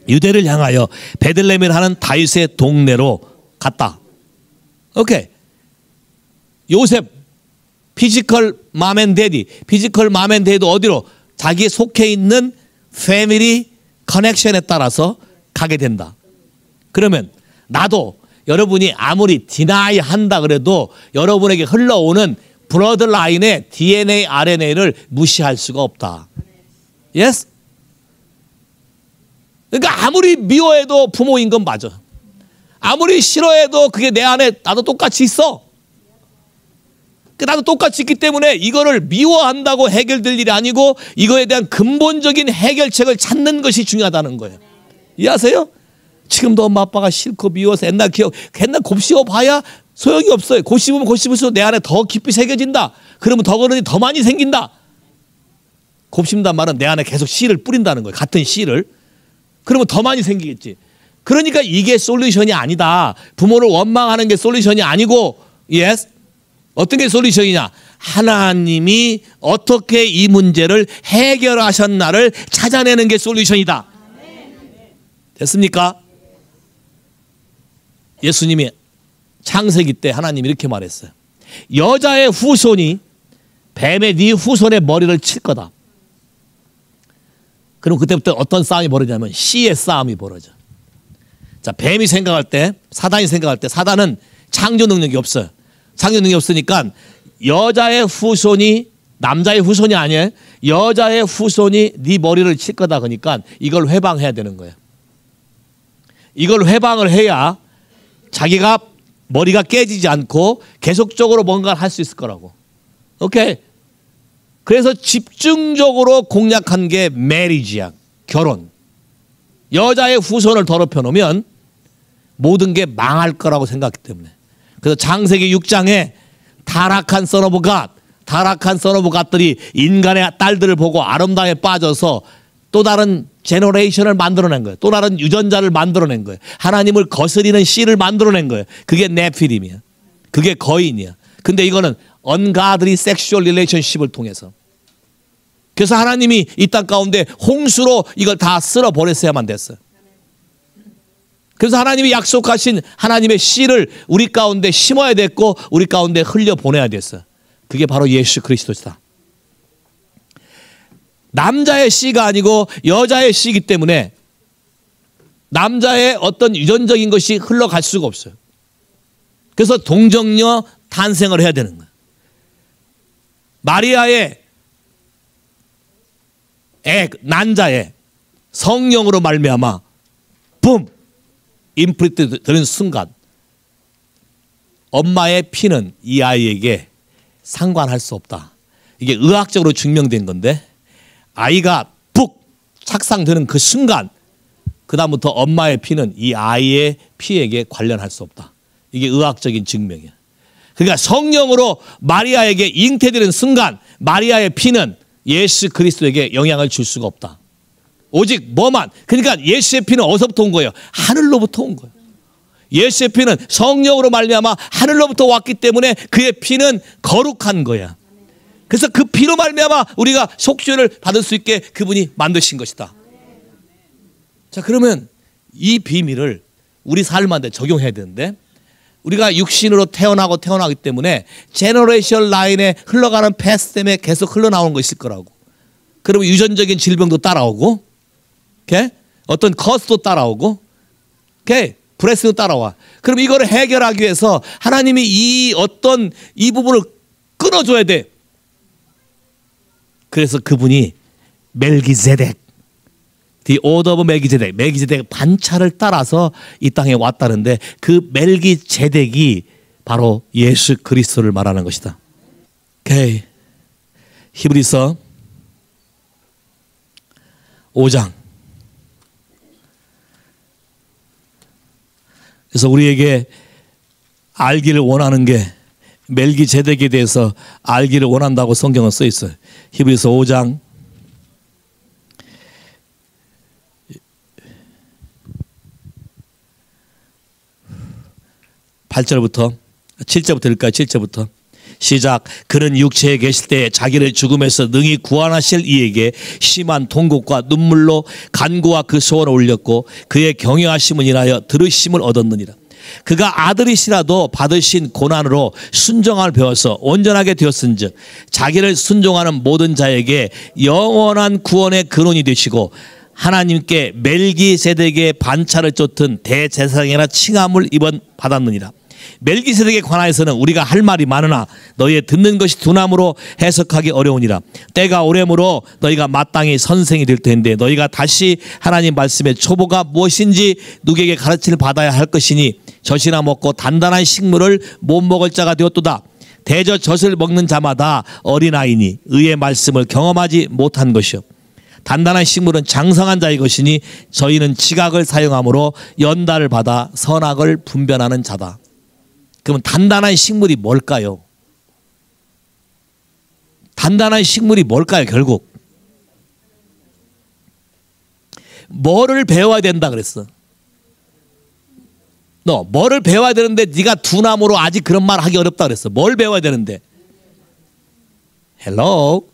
유대를 향하여 베들레헴을 하는 다윗의 동네로 갔다. 오케이. 요셉 피지컬 맘앤데디, 피지컬 맘앤데디도 어디로? 자기 속해 있는 패밀리 커넥션에 따라서 가게 된다. 그러면 나도 여러분이 아무리 디나이 한다 그래도 여러분에게 흘러오는 브러드 라인의 DNA, RNA를 무시할 수가 없다. Yes? 그러니까 아무리 미워해도 부모인 건 맞아. 아무리 싫어해도 그게 내 안에 나도 똑같이 있어. 나도 똑같이 있기 때문에 이거를 미워한다고 해결될 일이 아니고 이거에 대한 근본적인 해결책을 찾는 것이 중요하다는 거예요. 이해하세요? 지금도 엄마 아빠가 싫고 미워서 옛날 곱씹어 봐야 소용이 없어요. 곱씹으면 곱씹을수록 내 안에 더 깊이 새겨진다. 그러면 더 그러니 더 많이 생긴다. 곱씹는단 말은 내 안에 계속 씨를 뿌린다는 거예요. 같은 씨를. 그러면 더 많이 생기겠지. 그러니까 이게 솔루션이 아니다. 부모를 원망하는 게 솔루션이 아니고 yes? 어떤 게 솔루션이냐? 하나님이 어떻게 이 문제를 해결하셨나를 찾아내는 게 솔루션이다. 됐습니까? 예수님이 창세기 때 하나님이 이렇게 말했어요. 여자의 후손이 뱀의 네 후손의 머리를 칠 거다. 그럼 그때부터 어떤 싸움이 벌어지냐면 씨의 싸움이 벌어져. 자, 뱀이 생각할 때, 사단이 생각할 때, 사단은 창조 능력이 없어요. 창조 능력이 없으니까 여자의 후손이 남자의 후손이 아니에요. 여자의 후손이 네 머리를 칠 거다. 그러니까 이걸 회방해야 되는 거예요. 이걸 회방을 해야 자기가 머리가 깨지지 않고 계속적으로 뭔가를 할 수 있을 거라고. 오케이. 그래서 집중적으로 공략한 게 메리지야. 결혼. 여자의 후손을 더럽혀 놓으면 모든 게 망할 거라고 생각했기 때문에. 그래서 창세기 6장에 타락한 선 오브 갓, 타락한 선 오브 갓들이 인간의 딸들을 보고 아름다움에 빠져서 또 다른 제너레이션을 만들어낸 거예요. 또 다른 유전자를 만들어낸 거예요. 하나님을 거스리는 씨를 만들어낸 거예요. 그게 네피림이야. 그게 거인이야. 근데 이거는 ungodly sexual relationship을 통해서. 그래서 하나님이 이 땅 가운데 홍수로 이걸 다 쓸어버렸어야만 됐어요. 그래서 하나님이 약속하신 하나님의 씨를 우리 가운데 심어야 됐고 우리 가운데 흘려보내야 됐어요. 그게 바로 예수 그리스도다. 남자의 씨가 아니고 여자의 씨이기 때문에 남자의 어떤 유전적인 것이 흘러갈 수가 없어요. 그래서 동정녀 탄생을 해야 되는 거예요. 마리아의 난자의 성령으로 말미암아 붐! 임프리트 되는 순간 엄마의 피는 이 아이에게 상관할 수 없다. 이게 의학적으로 증명된 건데 아이가 푹 착상되는 그 순간 그다음부터 엄마의 피는 이 아이의 피에게 관련할 수 없다. 이게 의학적인 증명이야. 그러니까 성령으로 마리아에게 잉태되는 순간 마리아의 피는 예수 그리스도에게 영향을 줄 수가 없다. 오직 뭐만. 그러니까 예수의 피는 어디서부터 온 거예요? 하늘로부터 온 거예요. 예수의 피는 성령으로 말미암아 하늘로부터 왔기 때문에 그의 피는 거룩한 거야. 그래서 그 피로 말미암아 우리가 속죄를 받을 수 있게 그분이 만드신 것이다. 자, 그러면 이 비밀을 우리 삶한테 적용해야 되는데, 우리가 육신으로 태어나기 때문에 제너레이션 라인에 흘러가는 패스 때문에 계속 흘러나오는 거 있을 거라고. 그러면 유전적인 질병도 따라오고, 오케이? 어떤 커스도 따라오고, 오케이? 브레스도 따라와. 그럼 이거를 해결하기 위해서 하나님이 이 부분을 끊어줘야 돼. 그래서 그분이 멜기세덱, The Order of 멜기세덱 반차를 따라서 이 땅에 왔다는데, 그 멜기세덱이 바로 예수 그리스도를 말하는 것이다. 오케이. 히브리서 5장. 그래서 우리에게 알기를 원하는 게 멜기세덱에 대해서 알기를 원한다고 성경은 써 있어요. 히브리서 5장 8절부터 7절부터 읽을까요? 7절부터 시작. 그는 육체에 계실 때 자기를 죽음에서 능히 구원하실 이에게 심한 통곡과 눈물로 간구와 그 소원을 올렸고 그의 경외하심을 인하여 들으심을 얻었느니라. 그가 아들이시라도 받으신 고난으로 순종함을 배워서 온전하게 되었은즉 자기를 순종하는 모든 자에게 영원한 구원의 근원이 되시고 하나님께 멜기세덱의 반차를 쫓은 대제사장이라 칭함을 받았느니라. 멜기세덱에 관하여서는 우리가 할 말이 많으나 너희의 듣는 것이 둔함으로 해석하기 어려우니라. 때가 오래므로 너희가 마땅히 선생이 될 텐데 너희가 다시 하나님 말씀의 초보가 무엇인지 누구에게 가르침을 받아야 할 것이니 젖이나 먹고 단단한 식물을 못 먹을 자가 되었도다. 대저 젖을 먹는 자마다 어린아이니 의의 말씀을 경험하지 못한 것이요 단단한 식물은 장성한 자의 것이니 저희는 지각을 사용함으로 연달을 받아 선악을 분별하는 자다. 그러면 단단한 식물이 뭘까요? 단단한 식물이 뭘까요? 결국 뭐를 배워야 된다 그랬어? 너 뭐를 배워야 되는데 네가 두나무로 아직 그런 말 하기 어렵다 그랬어. 뭘 배워야 되는데? 헬로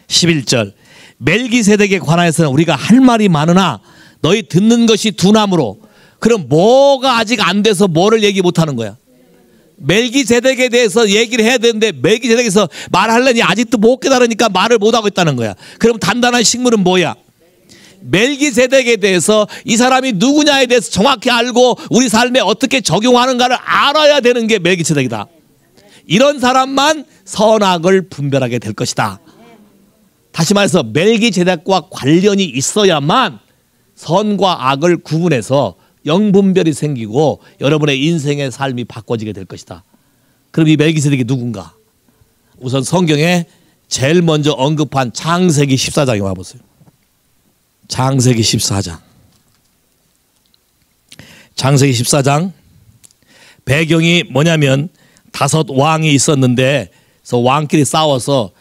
11절 멜기세덱에 관하여서는 우리가 할 말이 많으나 너희 듣는 것이 두나무로. 그럼 뭐가 아직 안 돼서 뭐를 얘기 못하는 거야? 멜기세덱에 대해서 얘기를 해야 되는데 멜기세덱에서 말하려니 아직도 못 깨달으니까 말을 못하고 있다는 거야. 그럼 단단한 식물은 뭐야? 멜기세덱에 대해서 이 사람이 누구냐에 대해서 정확히 알고 우리 삶에 어떻게 적용하는가를 알아야 되는 게 멜기세덱이다. 이런 사람만 선악을 분별하게 될 것이다. 다시 말해서 멜기세덱과 관련이 있어야만 선과 악을 구분해서 영분별이 생기고 여러분의 인생의 삶이 바꿔지게 될 것이다. 그럼 이 멜기세덱이 누군가? 우선 성경에 제일 먼저 언급한 창세기 14장에 와보세요. 창세기 14장. 창세기 14장 배경이 뭐냐면 5 왕이 있었는데 그래서 왕끼리 싸워서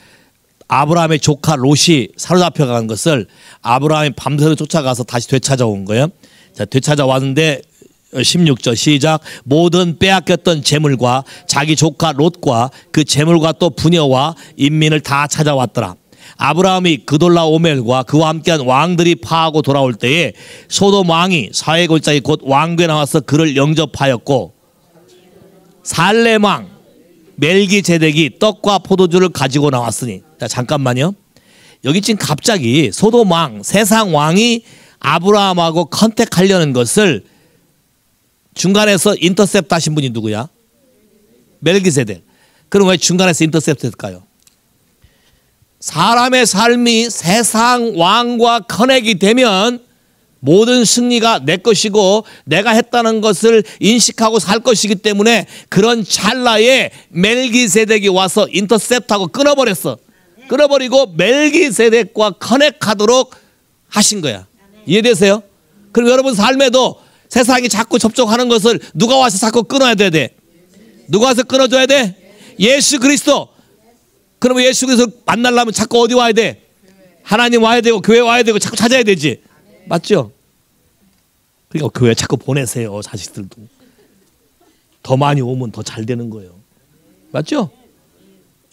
아브라함의 조카 롯이 사로잡혀간 것을 아브라함이 밤새도록 쫓아가서 다시 되찾아온 거예요. 자, 되찾아왔는데 16절 시작. 모든 빼앗겼던 재물과 자기 조카 롯과 그 재물과 또 부녀와 인민을 다 찾아왔더라. 아브라함이 그돌라오멜과 그와 함께한 왕들이 파하고 돌아올 때에 소돔 왕이 사회 골짜기 곧 왕궤에 나와서 그를 영접하였고 살렘 왕 멜기세덱이 떡과 포도주를 가지고 나왔으니. 자, 잠깐만요. 여기 지금 갑자기 소돔 왕 세상 왕이 아브라함하고 컨택하려는 것을 중간에서 인터셉트 하신 분이 누구야? 멜기세덱. 그럼 왜 중간에서 인터셉트 했을까요? 사람의 삶이 세상 왕과 커넥이 되면 모든 승리가 내 것이고 내가 했다는 것을 인식하고 살 것이기 때문에 그런 찰나에 멜기세덱이 와서 인터셉트하고 끊어버렸어. 끊어버리고 멜기세덱과 커넥하도록 하신 거야. 이해되세요? 그럼 여러분 삶에도 세상이 자꾸 접촉하는 것을 누가 와서 자꾸 끊어야 돼? 누가 와서 끊어줘야 돼? 예수 그리스도. 그러면 예수 그리스도 만나려면 자꾸 어디 와야 돼? 하나님 와야 되고 교회 와야 되고 자꾸 찾아야 되지. 맞죠? 그러니까 교회 자꾸 보내세요. 자식들도. 더 많이 오면 더 잘 되는 거예요. 맞죠?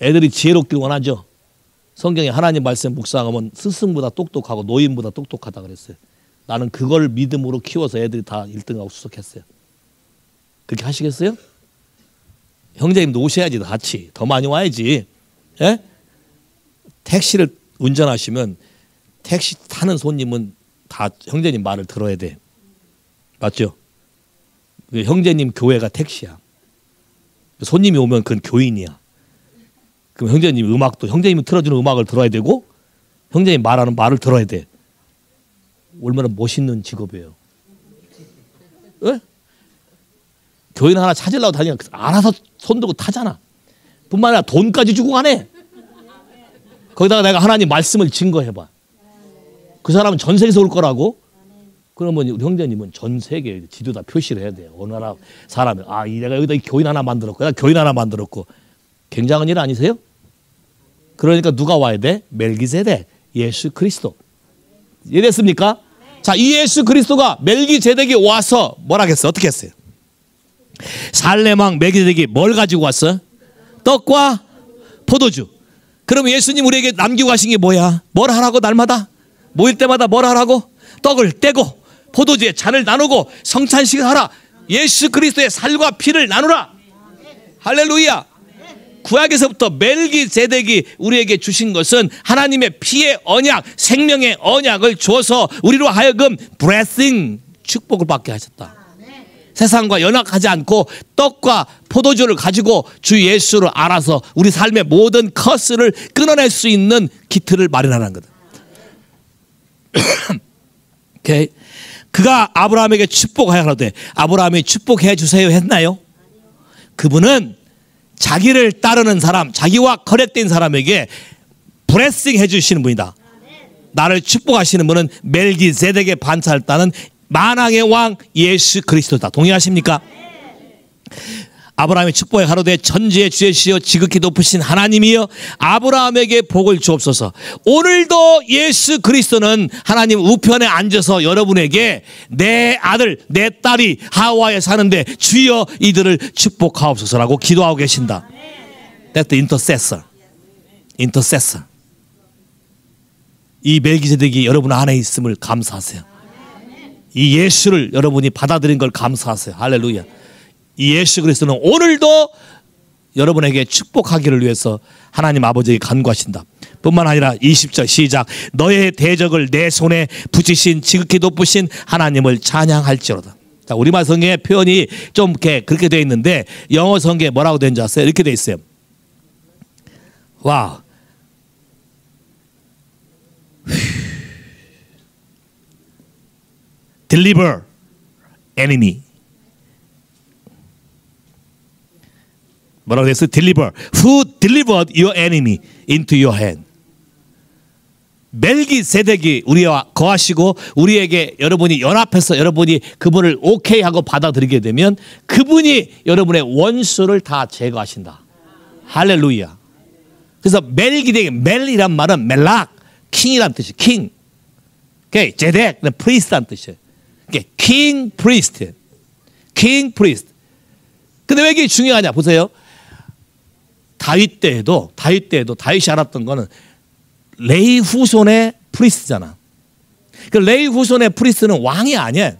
애들이 지혜롭길 원하죠. 성경에 하나님 말씀 묵상하면 스승보다 똑똑하고 노인보다 똑똑하다 그랬어요. 나는 그걸 믿음으로 키워서 애들이 다 1등하고 수석했어요. 그렇게 하시겠어요? 형제님도 오셔야지 같이. 더 많이 와야지. 예? 택시를 운전하시면 택시 타는 손님은 다 형제님 말을 들어야 돼. 맞죠? 형제님 교회가 택시야. 손님이 오면 그건 교인이야. 그럼 형제님 음악도 형제님이 틀어주는 음악을 들어야 되고 형제님 말하는 말을 들어야 돼. 얼마나 멋있는 직업이에요. 예? 교인 하나 찾으려고 다니면 알아서 손 들고 타잖아. 뿐만 아니라 돈까지 주고 가네. 거기다가 내가 하나님 말씀을 증거해봐. 그 사람은 전 세계에서 올 거라고. 그러면 우리 형제님은 전 세계에 지도다 표시를 해야 돼요. 어느 나라 사람이 내가 여기다 교인 하나 만들었고 내가 교인 하나 만들었고. 굉장한 일 아니세요? 그러니까 누가 와야 돼? 멜기세덱, 예수 그리스도. 이해됐습니까? 자, 이 예수 그리스도가 멜기세덱이 와서 뭐라 했어요? 어떻게 했어요? 살렘 왕 멜기세덱이 뭘 가지고 왔어? 떡과 포도주. 그럼 예수님 우리에게 남기고 가신 게 뭐야? 뭘 하라고 날마다? 모일 때마다 뭘 하라고? 떡을 떼고 포도주에 잔을 나누고 성찬식을 하라. 예수 그리스도의 살과 피를 나누라. 할렐루야. 구약에서부터 멜기세덱이 우리에게 주신 것은 하나님의 피의 언약, 생명의 언약을 주어서 우리로 하여금 blessing, 축복을 받게 하셨다. 세상과 연합하지 않고 떡과 포도주를 가지고 주 예수를 알아서 우리 삶의 모든 커스를 끊어낼 수 있는 기틀을 마련하는 거다. 오케이. 그가 아브라함에게 축복하라되 아브라함이 축복해 주세요 했나요? 그분은 자기를 따르는 사람, 자기와 커넥된 사람에게 블레싱 해주시는 분이다. 나를 축복하시는 분은 멜기세덱의 반차를 따는 만왕의 왕 예수 그리스도다. 동의하십니까? 아브라함의 축복에 가로되 천지의 주시여 지극히 높으신 하나님이여 아브라함에게 복을 주옵소서. 오늘도 예수 그리스도는 하나님 우편에 앉아서 여러분에게 내 아들 내 딸이 하와이에 사는데 주여 이들을 축복하옵소서라고 기도하고 계신다. That's the intercessor. Intercessor. 이 멜기세덱이 여러분 안에 있음을 감사하세요. 이 예수를 여러분이 받아들인 걸 감사하세요. 할렐루야. 이 예수 그리스도는 오늘도 여러분에게 축복하기를 위해서 하나님 아버지에게 간구하신다. 뿐만 아니라 20절 시작. 너의 대적을 내 손에 붙이신 지극히 높으신 하나님을 찬양할지로다. 자, 우리말 성경의 표현이 좀 그렇게 되어 있는데 영어 성경에 뭐라고 되는지 아세요? 이렇게 되어 있어요. 와우. Deliver enemy. 뭐라고 했어요? Deliver. Who delivered your enemy into your hand? 멜기세덱이 우리와 거하시고 우리에게 여러분이 연합해서 여러분이 그분을 오케이 하고 받아들이게 되면 그분이 여러분의 원수를 다 제거하신다. 할렐루야. 그래서 멜기세덱, 멜이란 말은 멜락, 킹이란 뜻이에요. king. 오케이, 제덱, 프리스트란 뜻이에요. king priest. king priest. 근데 왜 이게 중요하냐? 보세요. 다윗 때에도 다윗이 알았던 거는 레위 후손의 프리스트잖아. 그 레위 후손의 프리스트는 왕이 아니에요.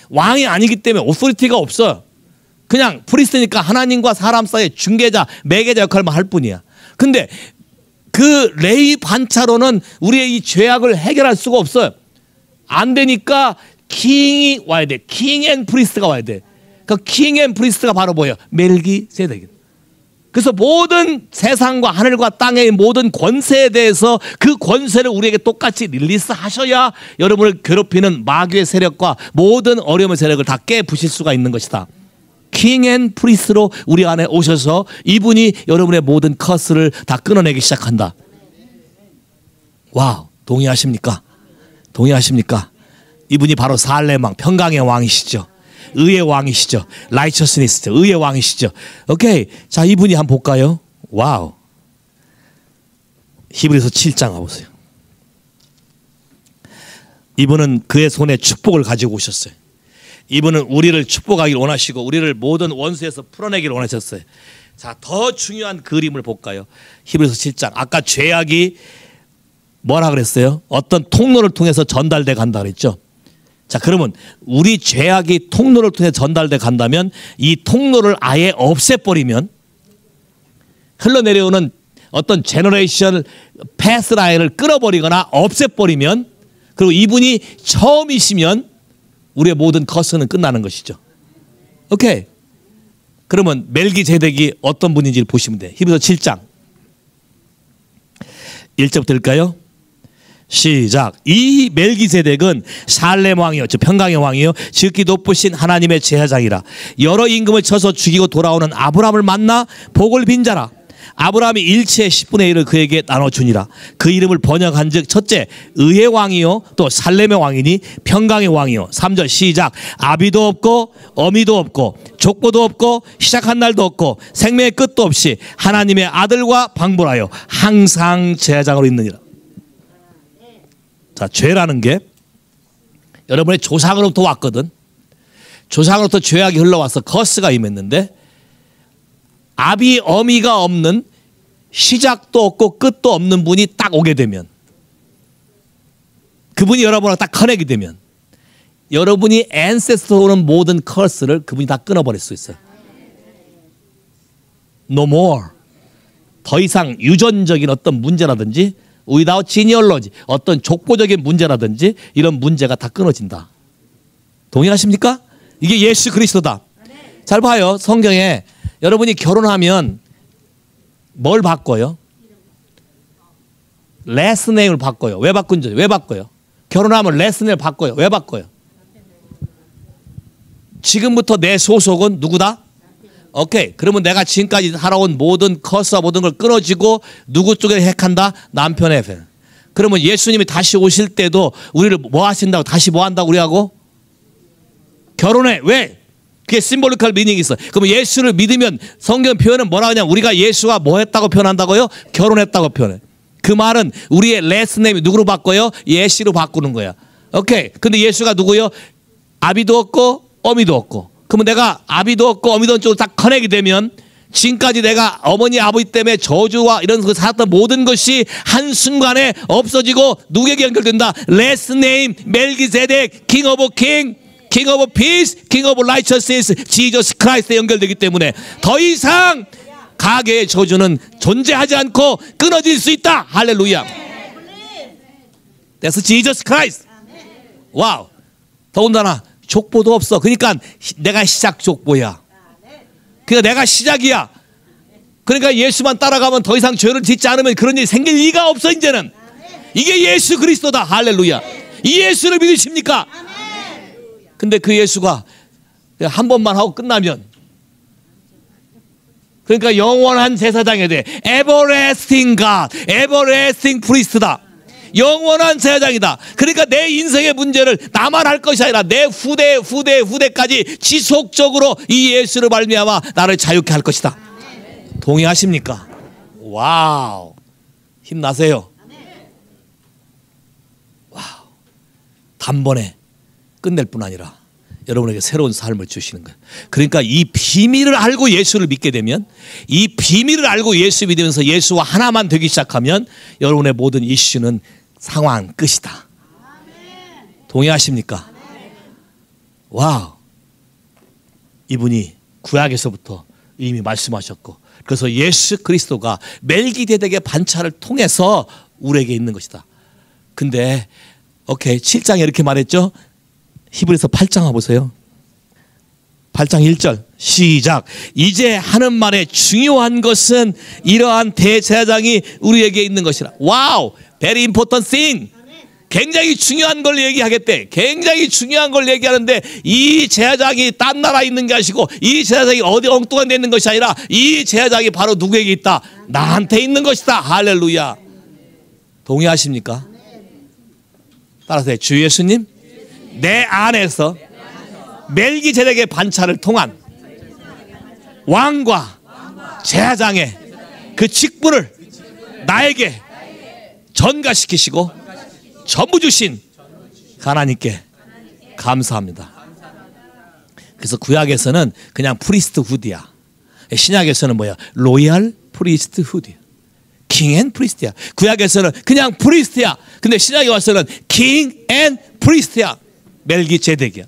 왕이 아니기 때문에 오토리티가 없어. 그냥 프리스트니까 하나님과 사람 사이의 중개자, 매개자 역할만 할 뿐이야. 근데 그 레위 반차로는 우리의 이 죄악을 해결할 수가 없어요. 안 되니까 킹이 와야 돼. 킹 앤 프리스트가 와야 돼. 그 킹 앤 프리스트가 바로 뭐예요? 멜기세덱. 그래서 모든 세상과 하늘과 땅의 모든 권세에 대해서 그 권세를 우리에게 똑같이 릴리스 하셔야 여러분을 괴롭히는 마귀의 세력과 모든 어려움의 세력을 다 깨부실 수가 있는 것이다. 킹 앤 프리스트로 우리 안에 오셔서 이분이 여러분의 모든 커스를 다 끊어내기 시작한다. 와우, 동의하십니까? 동의하십니까? 이분이 바로 살렘 왕, 평강의 왕이시죠. 의의 왕이시죠. 라이처스니스죠. 의의 왕이시죠. 오케이. 자, 이분이 한번 볼까요? 와우. 히브리서 7장 가보세요. 이분은 그의 손에 축복을 가지고 오셨어요. 이분은 우리를 축복하기를 원하시고 우리를 모든 원수에서 풀어내기를 원하셨어요. 자, 더 중요한 그림을 볼까요? 히브리서 7장. 아까 죄악이 뭐라 그랬어요? 어떤 통로를 통해서 전달돼 간다 그랬죠. 자, 그러면 우리 죄악이 통로를 통해 전달돼 간다면 이 통로를 아예 없애버리면 흘러내려오는 어떤 제너레이션 패스라인을 끊어버리거나 없애버리면, 그리고 이분이 처음이시면 우리의 모든 커스는 끝나는 것이죠. 오케이. 그러면 멜기세덱이 어떤 분인지를 보시면 돼요. 히브리서 7장 1절부터 읽을까요? 시작. 이 멜기세덱은 살렘 왕이요, 즉 평강의 왕이요, 지극히 높으신 하나님의 제사장이라. 여러 임금을 쳐서 죽이고 돌아오는 아브라함을 만나 복을 빈 자라. 아브라함이 일체의 10분의 1을 그에게 나눠주니라. 그 이름을 번역한 즉 첫째 의의 왕이요 또 살렘의 왕이니 평강의 왕이요. 3절 시작. 아비도 없고 어미도 없고 족보도 없고 시작한 날도 없고 생명의 끝도 없이 하나님의 아들과 방불하여 항상 제사장으로 있느니라. 자, 죄라는 게 여러분의 조상으로부터 왔거든. 조상으로부터 죄악이 흘러와서 커스가 임했는데, 아비 어미가 없는, 시작도 없고 끝도 없는 분이 딱 오게 되면, 그분이 여러분하고 딱 커넥이 되면 여러분이 앤세스터로 오는 모든 커스를 그분이 다 끊어버릴 수 있어요. No more. 더 이상 유전적인 어떤 문제라든지 without genealogy, 어떤 족보적인 문제라든지 이런 문제가 다 끊어진다. 동의하십니까? 이게 예수 그리스도다. 잘 봐요. 성경에 여러분이 결혼하면 뭘 바꿔요? last name을 바꿔요. 왜 바꾼지? 왜 바꿔요? 결혼하면 last name을 바꿔요. 왜 바꿔요? 지금부터 내 소속은 누구다? 오케이. 그러면 내가 지금까지 살아온 모든 커스와 모든 걸 끊어지고 누구 쪽에 택한다? 남편의 편. 그러면 예수님이 다시 오실 때도 우리를 뭐 하신다고? 다시 뭐 한다고 우리하고? 결혼해. 왜? 그게 심볼리컬 미닝이 있어. 그러면 예수를 믿으면 성경 표현은 뭐라 하냐? 우리가 예수와 뭐 했다고 표현한다고요? 결혼했다고 표현해. 그 말은 우리의 레스 네임이 누구로 바꿔요? 예시로 바꾸는 거야. 오케이. 근데 예수가 누구요? 아비도 없고 어미도 없고. 그러면 내가 아비도 없고 어미도 없고 딱 커넥이 되면 지금까지 내가 어머니 아버지 때문에 저주와 이런 거 살았던 모든 것이 한순간에 없어지고 누구에게 연결된다? 레스 네임 멜기세덱 킹 오브 킹, 킹 오브 피스, 킹 오브 라이처스니스 지저스 크라이스트에 연결되기 때문에 더 이상 가계의 저주는 존재하지 않고 끊어질 수 있다. 할렐루야. That's Jesus Christ. 와우. 더군다나 족보도 없어. 그러니까 내가 시작 족보야. 그러니까 내가 시작이야. 그러니까 예수만 따라가면 더 이상 죄를 짓지 않으면 그런 일이 생길 리가 없어. 이제는 이게 예수 그리스도다. 할렐루야. 이 예수를 믿으십니까? 근데 그 예수가 한 번만 하고 끝나면, 그러니까 영원한 제사장이 돼. Everlasting God, Everlasting Priest다. 영원한 제사장이다. 그러니까 내 인생의 문제를 나만 할 것이 아니라 내 후대까지 지속적으로 이 예수를 말미암아 나를 자유케 할 것이다. 동의하십니까? 와우. 힘나세요. 와우. 단번에 끝낼 뿐 아니라 여러분에게 새로운 삶을 주시는 거예요. 그러니까 이 비밀을 알고 예수를 믿게 되면, 이 비밀을 알고 예수 믿으면서 예수와 하나만 되기 시작하면 여러분의 모든 이슈는 상황 끝이다. 동의하십니까? 와우. 이분이 구약에서부터 이미 말씀하셨고, 그래서 예수 그리스도가 멜기세덱의 반차를 통해서 우리에게 있는 것이다. 근데 오케이, 7장에 이렇게 말했죠. 히브리서 8장 와보세요. 8장 1절 시작. 이제 하는 말의 중요한 것은 이러한 대제사장이 우리에게 있는 것이라. 와우, very important thing. 굉장히 중요한 걸 얘기하겠대. 굉장히 중요한 걸 얘기하는데, 이 제사장이 딴 나라에 있는 게 아니고, 이 제사장이 어디 엉뚱한 데 있는 것이 아니라 이 제사장이 바로 누구에게 있다? 나한테 있는 것이다. 할렐루야. 동의하십니까? 따라서 주 예수님, 내 안에서 멜기세덱의 반차를 통한 왕과 제사장의 그 직분을 나에게 전가시키시고 전부 주신 하나님께 감사합니다. 그래서 구약에서는 그냥 프리스트 후드야. 신약에서는 뭐야? 로얄 프리스트 후드야. 킹 앤 프리스트야. 구약에서는 그냥 프리스트야. 근데 신약에 와서는 킹 앤 프리스트야. 멜기세덱이야.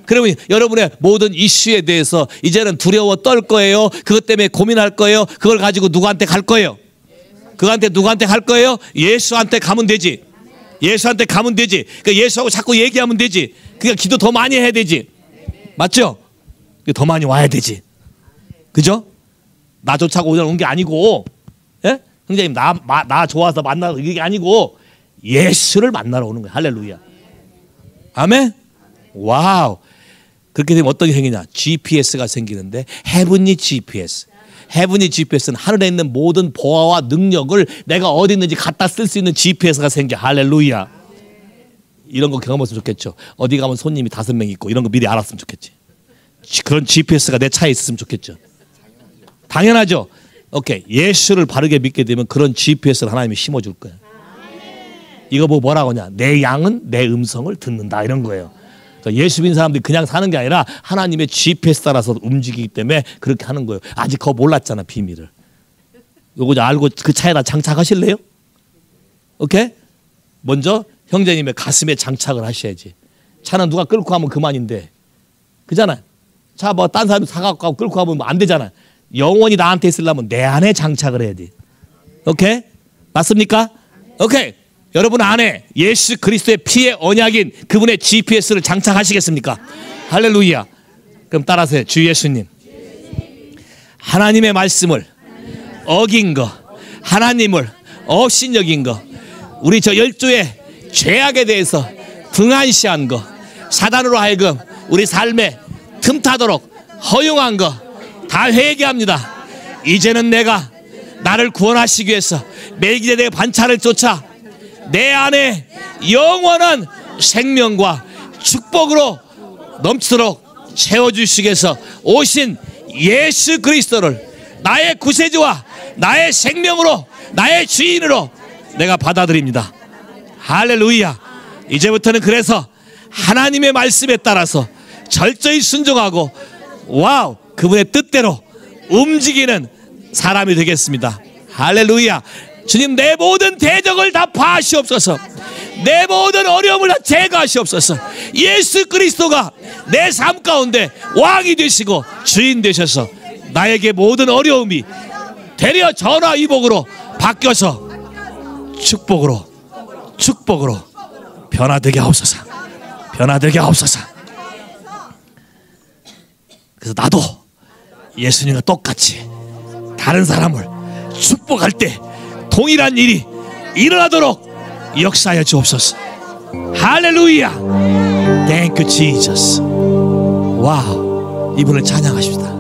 그러면 여러분의 모든 이슈에 대해서 이제는 두려워 떨 거예요? 그것 때문에 고민할 거예요? 그걸 가지고 누구한테 갈 거예요? 누구한테 갈 거예요? 예수한테 가면 되지. 예수한테 가면 되지. 그러니까 예수하고 자꾸 얘기하면 되지. 그러니까 기도 더 많이 해야 되지. 맞죠? 더 많이 와야 되지. 그죠? 나 쫓아고 온 게 아니고, 예? 형제님 나 좋아서 만나러 이게 아니고 예수를 만나러 오는 거야. 할렐루야. 아멘. 와우. 그렇게 되면 어떤 행위냐? GPS가 생기는데, 헤븐리 GPS. 헤븐리 GPS는 하늘에 있는 모든 보화와 능력을 내가 어디 있는지 갖다 쓸 수 있는 GPS가 생겨. 할렐루야. 이런 거 경험했으면 좋겠죠. 어디 가면 손님이 5명 있고 이런 거 미리 알았으면 좋겠지. 그런 GPS가 내 차에 있었으면 좋겠죠. 당연하죠. 오케이. 예수를 바르게 믿게 되면 그런 GPS를 하나님이 심어줄 거야. 이거 뭐라고 하냐? 내 양은 내 음성을 듣는다, 이런 거예요. 그러니까 예수 믿는 사람들이 그냥 사는 게 아니라 하나님의 GPS 따라서 움직이기 때문에 그렇게 하는 거예요. 아직 그거 몰랐잖아, 비밀을. 요거 알고 그 차에다 장착하실래요? 오케이? 먼저 형제님의 가슴에 장착을 하셔야지. 차는 누가 끌고 가면 그만인데, 그잖아요. 차 뭐 딴 사람이 사갖고 끌고 가면 안 되잖아요. 영원히 나한테 있으려면 내 안에 장착을 해야 돼. 오케이? 맞습니까? 오케이. 여러분 안에 예수 그리스도의 피의 언약인 그분의 GPS를 장착하시겠습니까? 할렐루야. 그럼 따라서 주 예수님, 하나님의 말씀을 어긴 거, 하나님을 업신여긴 거, 우리 저 12의 죄악에 대해서 등한시한 거, 사단으로 하여금 우리 삶에 틈타도록 허용한 거 다 회개합니다. 이제는 내가 나를 구원하시기 위해서 멜기세덱의 반차를 쫓아 내 안에 영원한 생명과 축복으로 넘치도록 채워주시기 위해서 오신 예수 그리스도를 나의 구세주와 나의 생명으로, 나의 주인으로 내가 받아들입니다. 할렐루야. 이제부터는 그래서 하나님의 말씀에 따라서 철저히 순종하고, 와우, 그분의 뜻대로 움직이는 사람이 되겠습니다. 할렐루야. 주님, 내 모든 대적을 다 파하시옵소서. 내 모든 어려움을 다 제거하시옵소서. 예수 그리스도가 내 삶 가운데 왕이 되시고 주인 되셔서 나에게 모든 어려움이 되려 전화위복으로 바뀌어서 축복으로 변화되게 하옵소서. 변화되게 하옵소서. 그래서 나도 예수님과 똑같이 다른 사람을 축복할 때 동일한 일이 일어나도록 역사하여 주옵소서. 할렐루야. Thank you Jesus. 와우. 이분을 찬양하십시다.